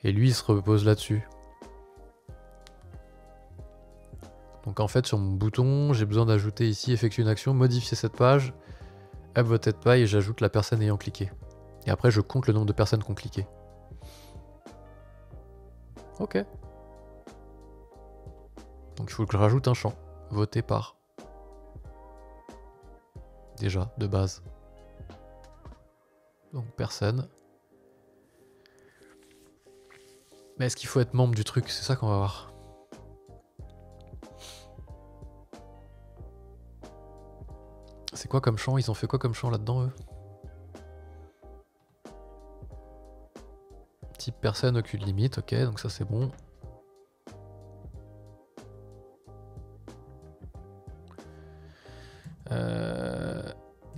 S1: Et lui, il se repose là-dessus. Donc en fait, sur mon bouton, j'ai besoin d'ajouter ici, effectuer une action, modifier cette page, upvoted by, et j'ajoute la personne ayant cliqué. Et après, je compte le nombre de personnes qui ont cliqué. Ok. Donc il faut que je rajoute un champ. Voté par. Déjà, de base. Donc personne. Mais est-ce qu'il faut être membre du truc? C'est ça qu'on va voir. C'est quoi comme champ? Ils ont fait quoi comme champ là-dedans, eux? Type personne, aucune limite, ok, donc ça c'est bon.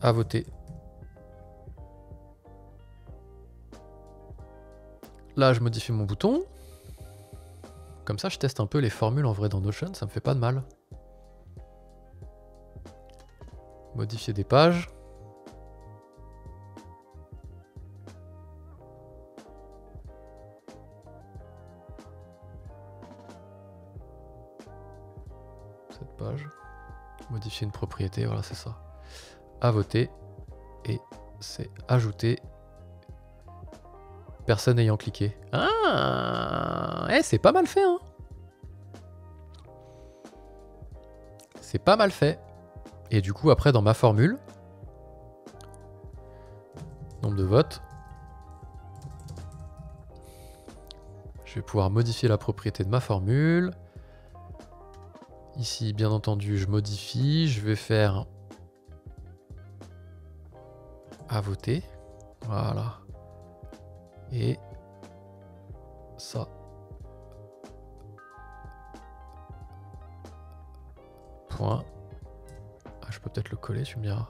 S1: À voter. Là, je modifie mon bouton. Comme ça, je teste un peu les formules en vrai dans Notion, ça me fait pas de mal. Modifier des pages. Cette page. Modifier une propriété, voilà, c'est ça. À voter. Et c'est ajouter. Personne ayant cliqué. Ah, c'est pas mal fait, hein. C'est pas mal fait. Et du coup, après, dans ma formule, nombre de votes, je vais pouvoir modifier la propriété de ma formule. Ici, bien entendu, je modifie. Je vais faire à voter. Voilà. Et ça. Point. Ah, je peux peut-être le coller, tu me diras.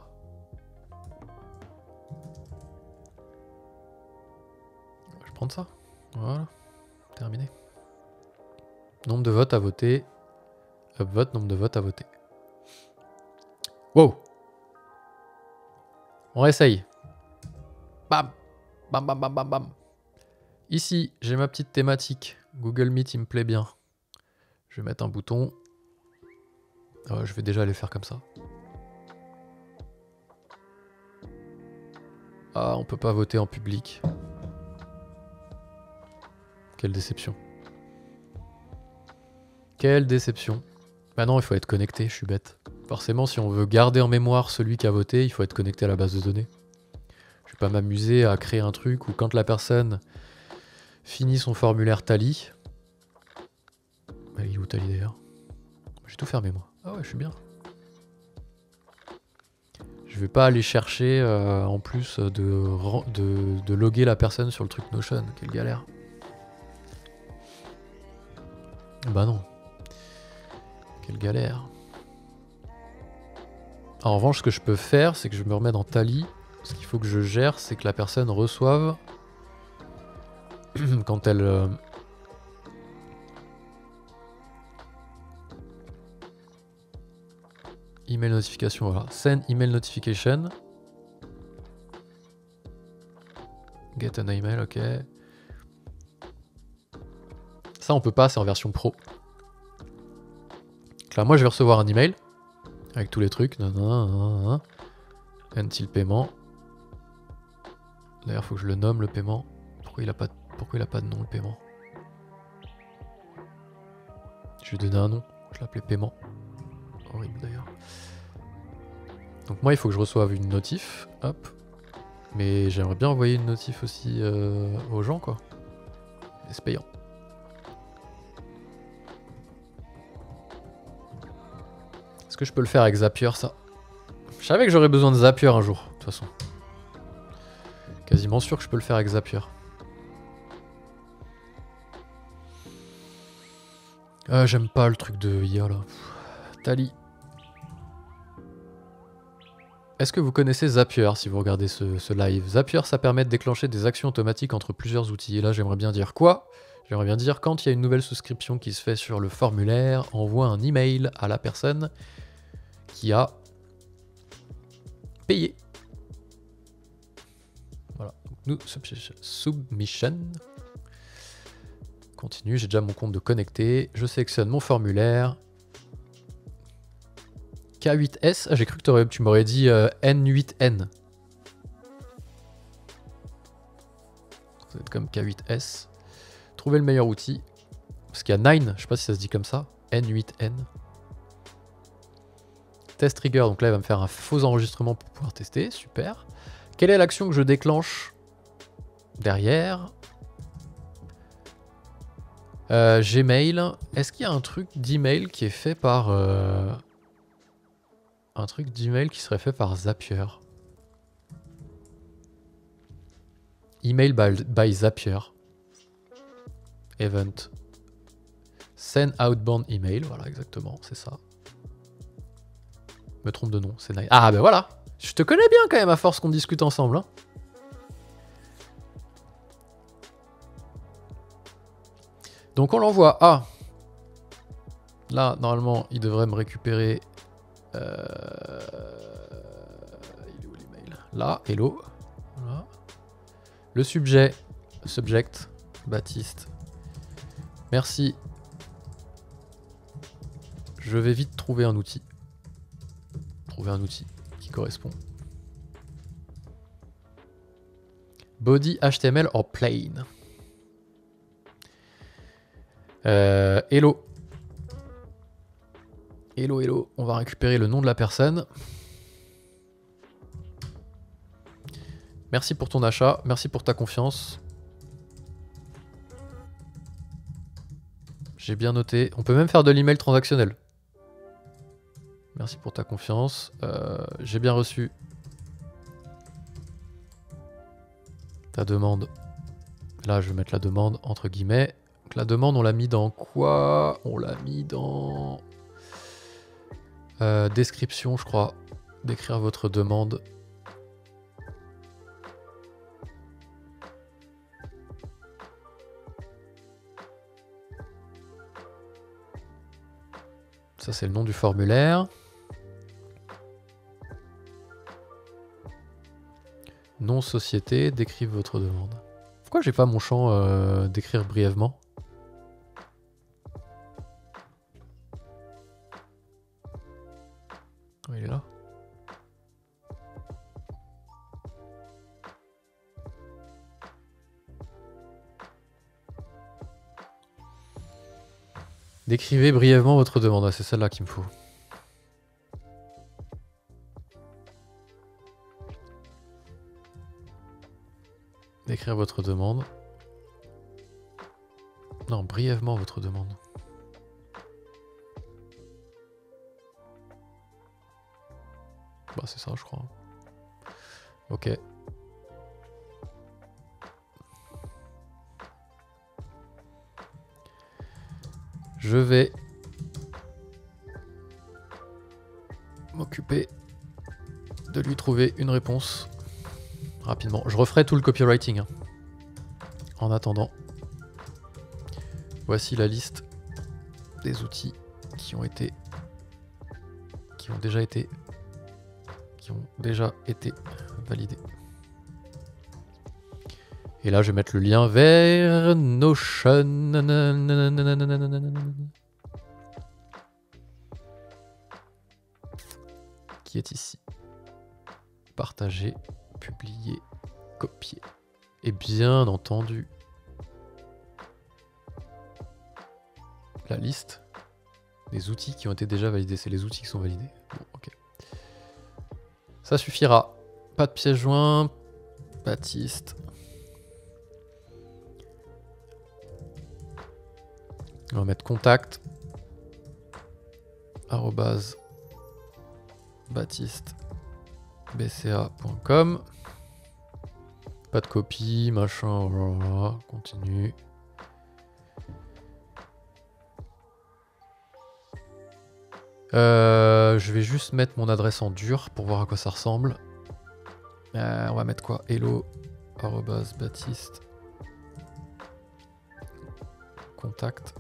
S1: Je vais prendre ça. Voilà. Terminé. Nombre de votes à voter. Upvote, nombre de votes à voter. Wow. On essaye. Bam. Bam, bam, bam, bam, bam. Ici, j'ai ma petite thématique. Google Meet, il me plaît bien. Je vais mettre un bouton. Je vais déjà les faire comme ça. Ah, on peut pas voter en public. Quelle déception. Quelle déception. Bah non, il faut être connecté, je suis bête. Forcément, si on veut garder en mémoire celui qui a voté, il faut être connecté à la base de données. Je vais pas m'amuser à créer un truc où quand la personne finit son formulaire Tally... Il est où Tally d'ailleurs? J'ai tout fermé moi. Ah ouais, je suis bien. Je vais pas aller chercher en plus de loguer la personne sur le truc Notion. Quelle galère. Bah non. Quelle galère. En revanche, ce que je peux faire, c'est que je me remets dans Tally. Ce qu'il faut que je gère, c'est que la personne reçoive quand elle... Email notification, voilà. Send email notification. Get an email, ok. Ça, on peut pas, c'est en version pro. Donc là, moi, je vais recevoir un email avec tous les trucs. Until paiement. D'ailleurs, faut que je le nomme, le paiement. Pourquoi il a pas de nom, le paiement? Je vais donner un nom. Je l'appelais paiement. Horrible, d'ailleurs. Donc moi, il faut que je reçoive une notif. Hop. Mais j'aimerais bien envoyer une notif aussi aux gens, quoi. Mais c'est payant. Est-ce que je peux le faire avec Zapier, ça? Je savais que j'aurais besoin de Zapier un jour, de toute façon. Quasiment sûr que je peux le faire avec Zapier. J'aime pas le truc de IA, là. Tally. Est-ce que vous connaissez Zapier, si vous regardez ce live? Zapier, ça permet de déclencher des actions automatiques entre plusieurs outils. Et là, j'aimerais bien dire quoi? J'aimerais bien dire quand il y a une nouvelle souscription qui se fait sur le formulaire, envoie un email à la personne qui a payé. Voilà. Nous, submission. Continue, j'ai déjà mon compte de connecté. Je sélectionne mon formulaire. K8S. Ah, j'ai cru que tu m'aurais dit N8N. Ça va être comme K8S. Trouver le meilleur outil. Parce qu'il y a 9, je sais pas si ça se dit comme ça. N8N. Test trigger, donc là il va me faire un faux enregistrement pour pouvoir tester. Super. Quelle est l'action que je déclenche derrière? Gmail. Est-ce qu'il y a un truc d'email qui est fait par... un truc d'email qui serait fait par Zapier? Email by Zapier. Event. Send outbound email. Voilà, exactement, c'est ça. Me trompe de nom, c'est nice. Ah ben voilà. Je te connais bien quand même à force qu'on discute ensemble. Hein. Donc on l'envoie à... Là, normalement, il devrait me récupérer... Il est où l'email? Là, hello. Voilà. Le sujet, subject, Baptiste. Merci. Je vais vite trouver un outil. Trouver un outil qui correspond. Body HTML or plain. Hello. Hello, hello. On va récupérer le nom de la personne. Merci pour ton achat. Merci pour ta confiance. J'ai bien noté. On peut même faire de l'email transactionnel. Merci pour ta confiance. J'ai bien reçu ta demande. Là, je vais mettre la demande entre guillemets. Donc, la demande, on l'a mis dans quoi? On l'a mis dans... description, je crois. Décrire votre demande. Ça, c'est le nom du formulaire. Nom société, décrire votre demande. Pourquoi j'ai pas mon champ décrire brièvement? Oh, il est là. Décrivez brièvement votre demande. C'est celle-là qu'il me faut. Décrire votre demande. Non, brièvement votre demande. Bah c'est ça je crois. Ok. Je vais m'occuper de lui trouver une réponse rapidement. Je referai tout le copywriting. Hein. En attendant, voici la liste des outils qui ont déjà été validés. Et là, je vais mettre le lien vers Notion. Qui est ici. Partager, publier, copier. Et bien entendu, la liste des outils qui ont été déjà validés. C'est les outils qui sont validés. Bon, ok. Ça suffira. Pas de pièce joint. Baptiste. On va mettre contact. @ baptistebca.com. Pas de copie, machin, voilà, continue. Je vais juste mettre mon adresse en dur pour voir à quoi ça ressemble. On va mettre quoi? Hello @baptiste contact.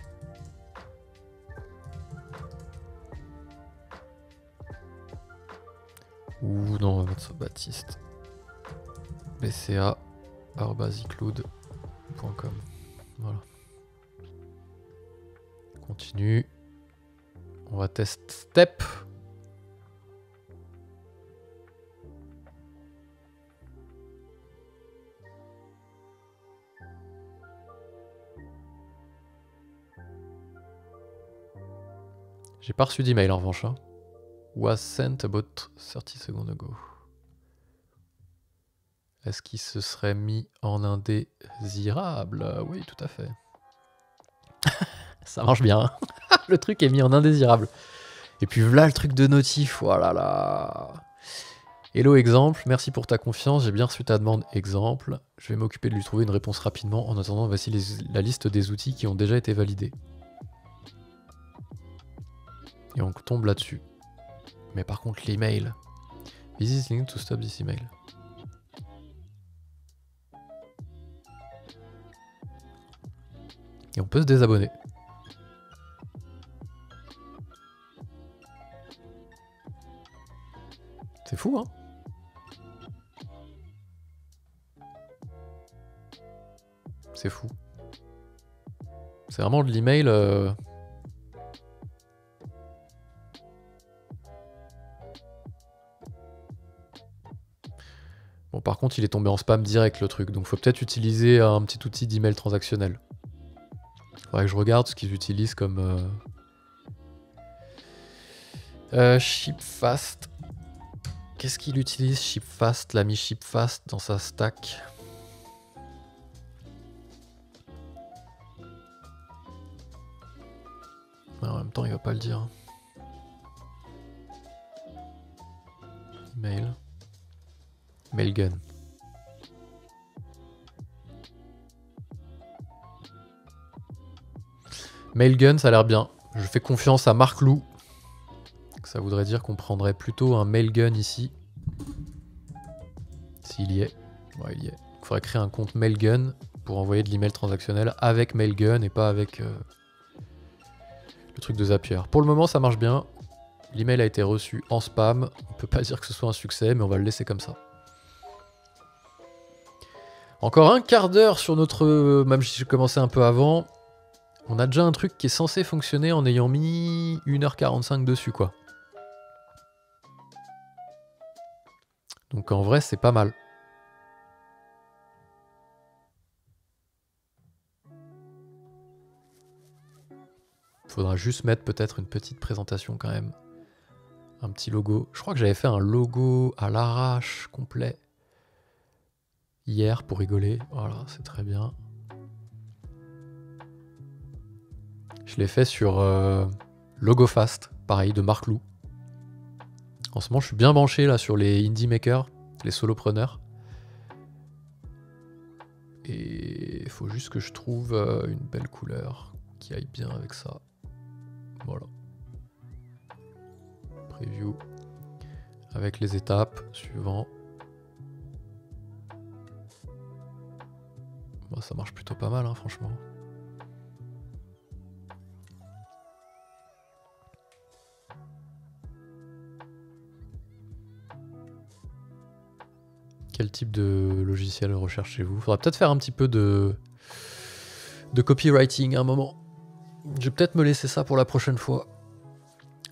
S1: Ou non, on va mettre ça Baptiste bca@icloud.com. Voilà. Continue. On va test step. J'ai pas reçu d'email en revanche. Hein. Was sent about 30 seconds ago. Est-ce qu'il se serait mis en indésirable? Oui, tout à fait. Ça marche bien. Hein. Le truc est mis en indésirable. Et puis voilà le truc de notif. Voilà là. Hello exemple, merci pour ta confiance. J'ai bien reçu ta demande exemple. Je vais m'occuper de lui trouver une réponse rapidement. En attendant, voici la liste des outils qui ont déjà été validés. Et on tombe là-dessus. Mais par contre, l'email. Visit link to stop this email. Et on peut se désabonner. C'est fou, hein? C'est fou. C'est vraiment de l'email... Bon, par contre, il est tombé en spam direct, le truc. Donc, faut peut-être utiliser un petit outil d'email transactionnel. Faudrait que je regarde ce qu'ils utilisent comme... Shipfast. Qu'est-ce qu'il utilise, Shipfast? L'ami Shipfast dans sa stack. Mais en même temps, il va pas le dire. Email. Mailgun. Mailgun, ça a l'air bien. Je fais confiance à Marc Lou. Ça voudrait dire qu'on prendrait plutôt un Mailgun ici. S'il y est. Ouais, il y est. Il faudrait créer un compte Mailgun pour envoyer de l'email transactionnel avec Mailgun et pas avec le truc de Zapier. Pour le moment, ça marche bien. L'email a été reçu en spam. On peut pas dire que ce soit un succès, mais on va le laisser comme ça. Encore un quart d'heure sur notre... Même si j'ai commencé un peu avant. On a déjà un truc qui est censé fonctionner en ayant mis 1h45 dessus, quoi. Donc en vrai, c'est pas mal. Faudra juste mettre peut-être une petite présentation quand même. Un petit logo. Je crois que j'avais fait un logo à l'arrache complet hier pour rigoler. Voilà, c'est très bien. Je l'ai fait sur Logofast, pareil, de Marc Lou. En ce moment, je suis bien branché là sur les indie makers, les solopreneurs. Et il faut juste que je trouve une belle couleur qui aille bien avec ça. Voilà. Preview. Avec les étapes suivant. Bon, ça marche plutôt pas mal, hein, franchement. Quel type de logiciel recherchez-vous? Faudra peut-être faire un petit peu de copywriting à un moment. Je vais peut-être me laisser ça pour la prochaine fois.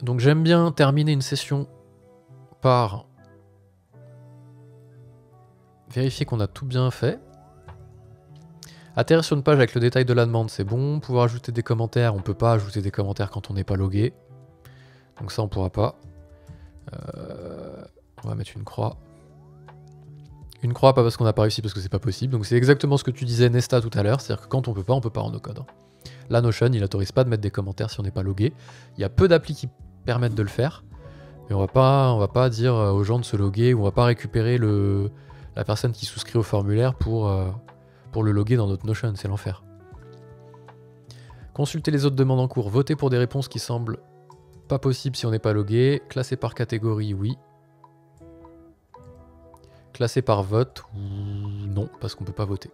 S1: Donc j'aime bien terminer une session par vérifier qu'on a tout bien fait. Atterrir sur une page avec le détail de la demande, c'est bon. Pouvoir ajouter des commentaires, on peut pas ajouter des commentaires quand on n'est pas logué. Donc ça on pourra pas. On va mettre une croix. Une croix, pas parce qu'on n'a pas réussi, parce que c'est pas possible. Donc c'est exactement ce que tu disais Nesta tout à l'heure, c'est-à-dire que quand on peut pas en no-code. La Notion, il autorise pas de mettre des commentaires si on n'est pas logué. Il y a peu d'applis qui permettent de le faire, mais on va pas dire aux gens de se loguer, ou on va pas récupérer la personne qui souscrit au formulaire pour le loguer dans notre Notion, c'est l'enfer. Consulter les autres demandes en cours, voter pour des réponses qui semblent pas possibles si on n'est pas logué, classer par catégorie, oui. Classé par vote, non, parce qu'on peut pas voter.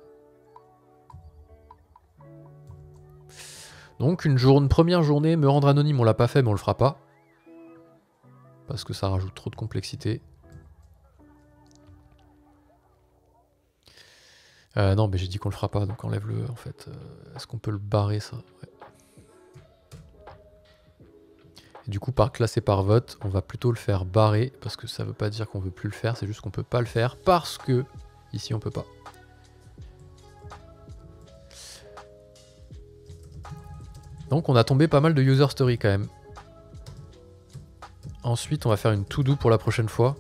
S1: Donc une première journée, me rendre anonyme, on l'a pas fait, mais on le fera pas. Parce que ça rajoute trop de complexité. Non, mais j'ai dit qu'on le fera pas, donc enlève-le en fait. Est-ce qu'on peut le barrer ça? Ouais. Et du coup, par classé par vote, on va plutôt le faire barrer, parce que ça veut pas dire qu'on veut plus le faire, c'est juste qu'on peut pas le faire, parce que ici on peut pas. Donc on a tombé pas mal de user story quand même. Ensuite, on va faire une to-do pour la prochaine fois.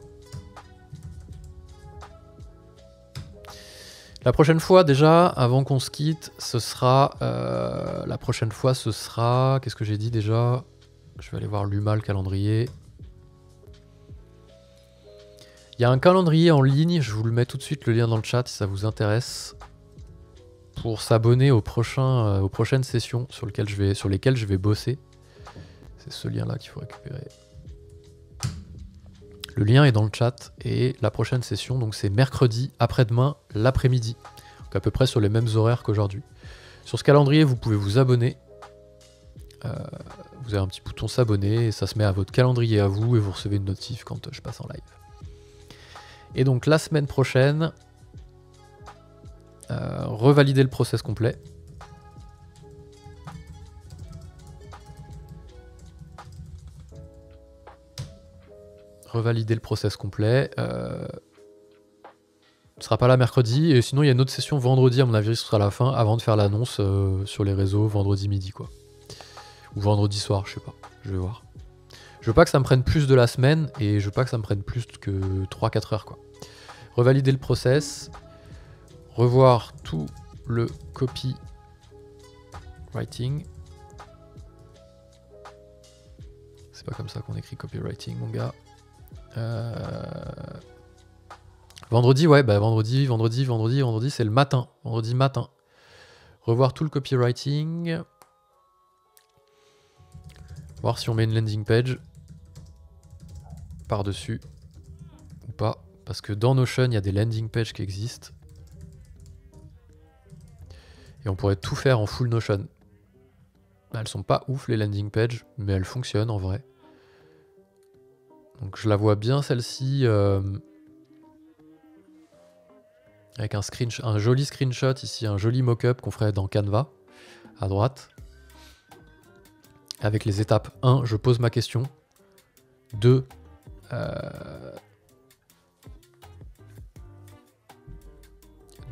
S1: La prochaine fois, déjà, avant qu'on se quitte, ce sera... la prochaine fois, ce sera... Qu'est-ce que j'ai dit déjà? Je vais aller voir l'UMA, le calendrier. Il y a un calendrier en ligne, je vous le mets tout de suite, le lien dans le chat si ça vous intéresse. Pour s'abonner aux prochaines sessions sur lesquelles je vais bosser. C'est ce lien-là qu'il faut récupérer. Le lien est dans le chat et la prochaine session, donc c'est mercredi après-demain, l'après-midi. Donc à peu près sur les mêmes horaires qu'aujourd'hui. Sur ce calendrier, vous pouvez vous abonner. Vous avez un petit bouton s'abonner et ça se met à votre calendrier à vous et vous recevez une notif quand je passe en live. Et donc la semaine prochaine, revalider le process complet. Revalider le process complet. Ne sera pas là mercredi et sinon il y a une autre session vendredi, à mon avis ce sera la fin avant de faire l'annonce sur les réseaux vendredi midi quoi. Ou vendredi soir, je sais pas, je vais voir. Je veux pas que ça me prenne plus de la semaine et je veux pas que ça me prenne plus que 3-4 heures quoi. Revalider le process, revoir tout le copywriting. C'est pas comme ça qu'on écrit copywriting mon gars. Vendredi, ouais, bah vendredi, c'est le matin. Vendredi matin. Revoir tout le copywriting. Voir si on met une landing page par-dessus ou pas. Parce que dans Notion, il y a des landing pages qui existent. Et on pourrait tout faire en full Notion. Elles sont pas ouf les landing pages, mais elles fonctionnent en vrai. Donc je la vois bien celle-ci avec un joli screenshot ici, un joli mock-up qu'on ferait dans Canva à droite. Avec les étapes 1, je pose ma question. 2,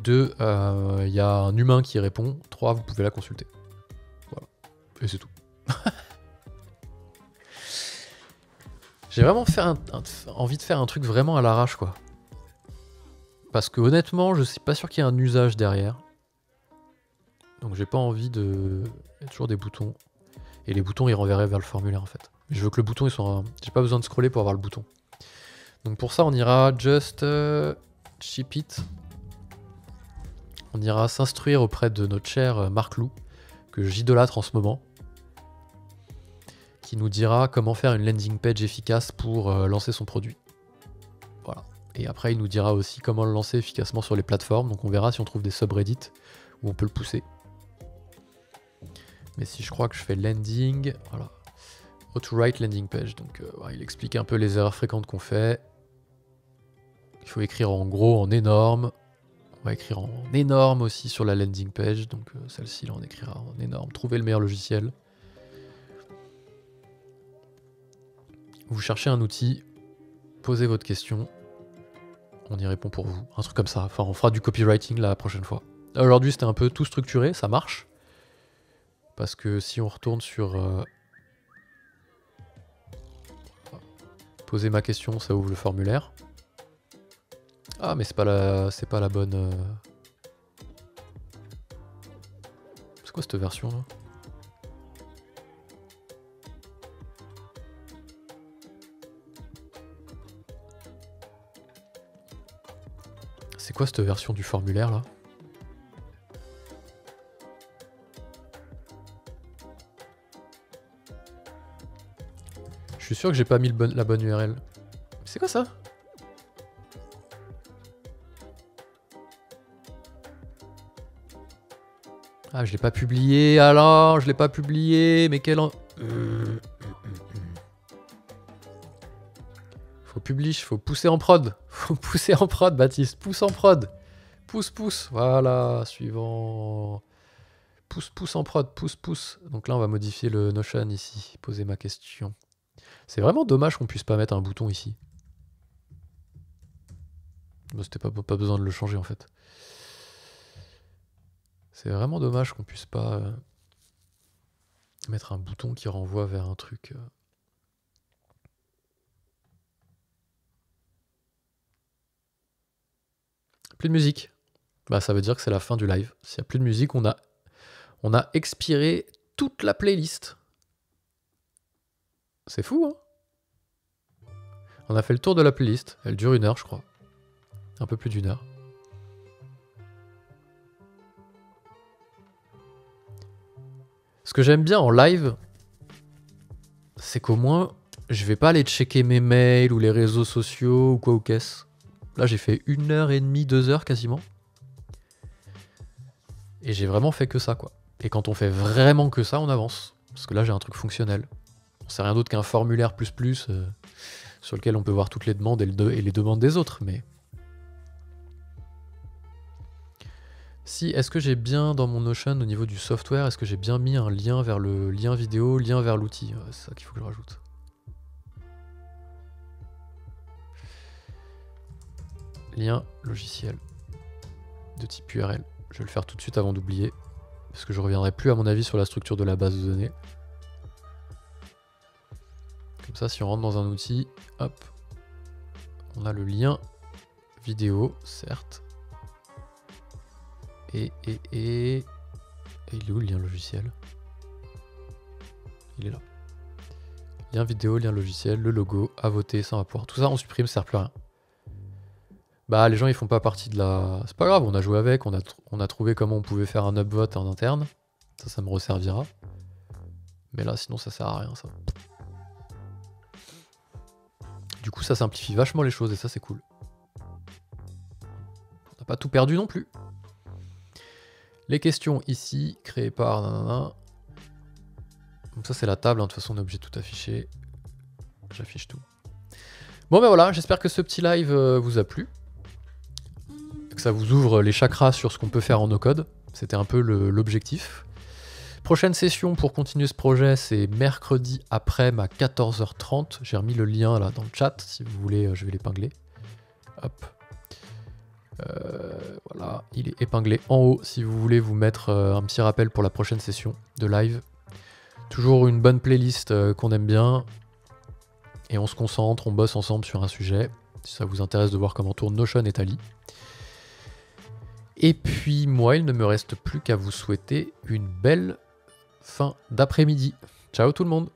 S1: il y a un humain qui répond. 3, vous pouvez la consulter. Voilà. Et c'est tout. J'ai vraiment envie de faire un truc vraiment à l'arrache, quoi. Parce que honnêtement, je suis pas sûr qu'il y ait un usage derrière. Donc j'ai pas envie de... Il y a toujours des boutons. Et les boutons, ils renverraient vers le formulaire, en fait. Je veux que le bouton, il soit... J'ai pas besoin de scroller pour avoir le bouton. Donc pour ça, on ira just ship it. On ira s'instruire auprès de notre cher Marc Lou, que j'idolâtre en ce moment, qui nous dira comment faire une landing page efficace pour lancer son produit. Voilà. Et après, il nous dira aussi comment le lancer efficacement sur les plateformes. Donc on verra si on trouve des subreddits où on peut le pousser. Mais si je crois que je fais landing, voilà. Auto-write landing page. Donc il explique un peu les erreurs fréquentes qu'on fait. Il faut écrire en gros, en énorme. On va écrire en énorme aussi sur la landing page. Donc celle-ci, là, on écrira en énorme. Trouvez le meilleur logiciel. Vous cherchez un outil, posez votre question. On y répond pour vous. Un truc comme ça. Enfin, on fera du copywriting la prochaine fois. Aujourd'hui, c'était un peu tout structuré. Ça marche. Parce que si on retourne sur... poser ma question, ça ouvre le formulaire. Ah, mais c'est pas la bonne... C'est quoi cette version là? C'est quoi cette version du formulaire là? Je suis sûr que j'ai pas mis la bonne URL. C'est quoi ça? Ah, je l'ai pas publié, alors je l'ai pas publié, mais quel... Faut publish, faut pousser en prod. Faut pousser en prod, Baptiste, pousse en prod. Pousse, pousse, voilà, suivant. Pousse, pousse en prod, pousse, pousse. Donc là, on va modifier le Notion ici, poser ma question. C'est vraiment dommage qu'on puisse pas mettre un bouton ici. Bon, c'était pas besoin de le changer en fait. C'est vraiment dommage qu'on puisse pas mettre un bouton qui renvoie vers un truc. Plus de musique. Bah ça veut dire que c'est la fin du live. S'il n'y a plus de musique, on a expiré toute la playlist. C'est fou, hein? On a fait le tour de la playlist. Elle dure 1 heure, je crois. Un peu plus d'1 heure. Ce que j'aime bien en live, c'est qu'au moins, je vais pas aller checker mes mails ou les réseaux sociaux ou quoi ou qu'est-ce. Là, j'ai fait 1h30, 2 heures quasiment. Et j'ai vraiment fait que ça, quoi. Et quand on fait vraiment que ça, on avance. Parce que là, j'ai un truc fonctionnel. C'est rien d'autre qu'un formulaire sur lequel on peut voir toutes les demandes et les demandes des autres, mais... Si, est-ce que j'ai bien dans mon Notion au niveau du software, est-ce que j'ai bien mis un lien vers le lien vidéo, lien vers l'outil? C'est ça qu'il faut que je rajoute. Lien logiciel de type URL. Je vais le faire tout de suite avant d'oublier, parce que je reviendrai plus à mon avis sur la structure de la base de données. Comme ça, si on rentre dans un outil, hop, on a le lien vidéo, certes. Et il est où le lien logiciel? Il est là. Lien vidéo, lien logiciel, le logo, à voter, ça on va pouvoir. Tout ça on supprime, ça sert plus à rien. Bah les gens ils font pas partie de la... C'est pas grave, on a joué avec, on a trouvé comment on pouvait faire un upvote en interne. Ça me resservira. Mais là sinon ça sert à rien ça. Du coup ça simplifie vachement les choses et ça c'est cool. On n'a pas tout perdu non plus. Les questions ici, créées par nanana. Donc ça c'est la table, hein. De toute façon on est obligé de tout afficher. J'affiche tout. Bon ben voilà, j'espère que ce petit live vous a plu. Que ça vous ouvre les chakras sur ce qu'on peut faire en no-code. C'était un peu l'objectif. Prochaine session pour continuer ce projet, c'est mercredi après-midi à 14h30. J'ai remis le lien là dans le chat, si vous voulez, je vais l'épingler. Hop. Voilà, il est épinglé en haut si vous voulez vous mettre un petit rappel pour la prochaine session de live. Toujours une bonne playlist qu'on aime bien. et on se concentre, on bosse ensemble sur un sujet. Si ça vous intéresse de voir comment tourne Notion et Tally. Et puis moi, il ne me reste plus qu'à vous souhaiter une belle fin d'après-midi. Ciao tout le monde!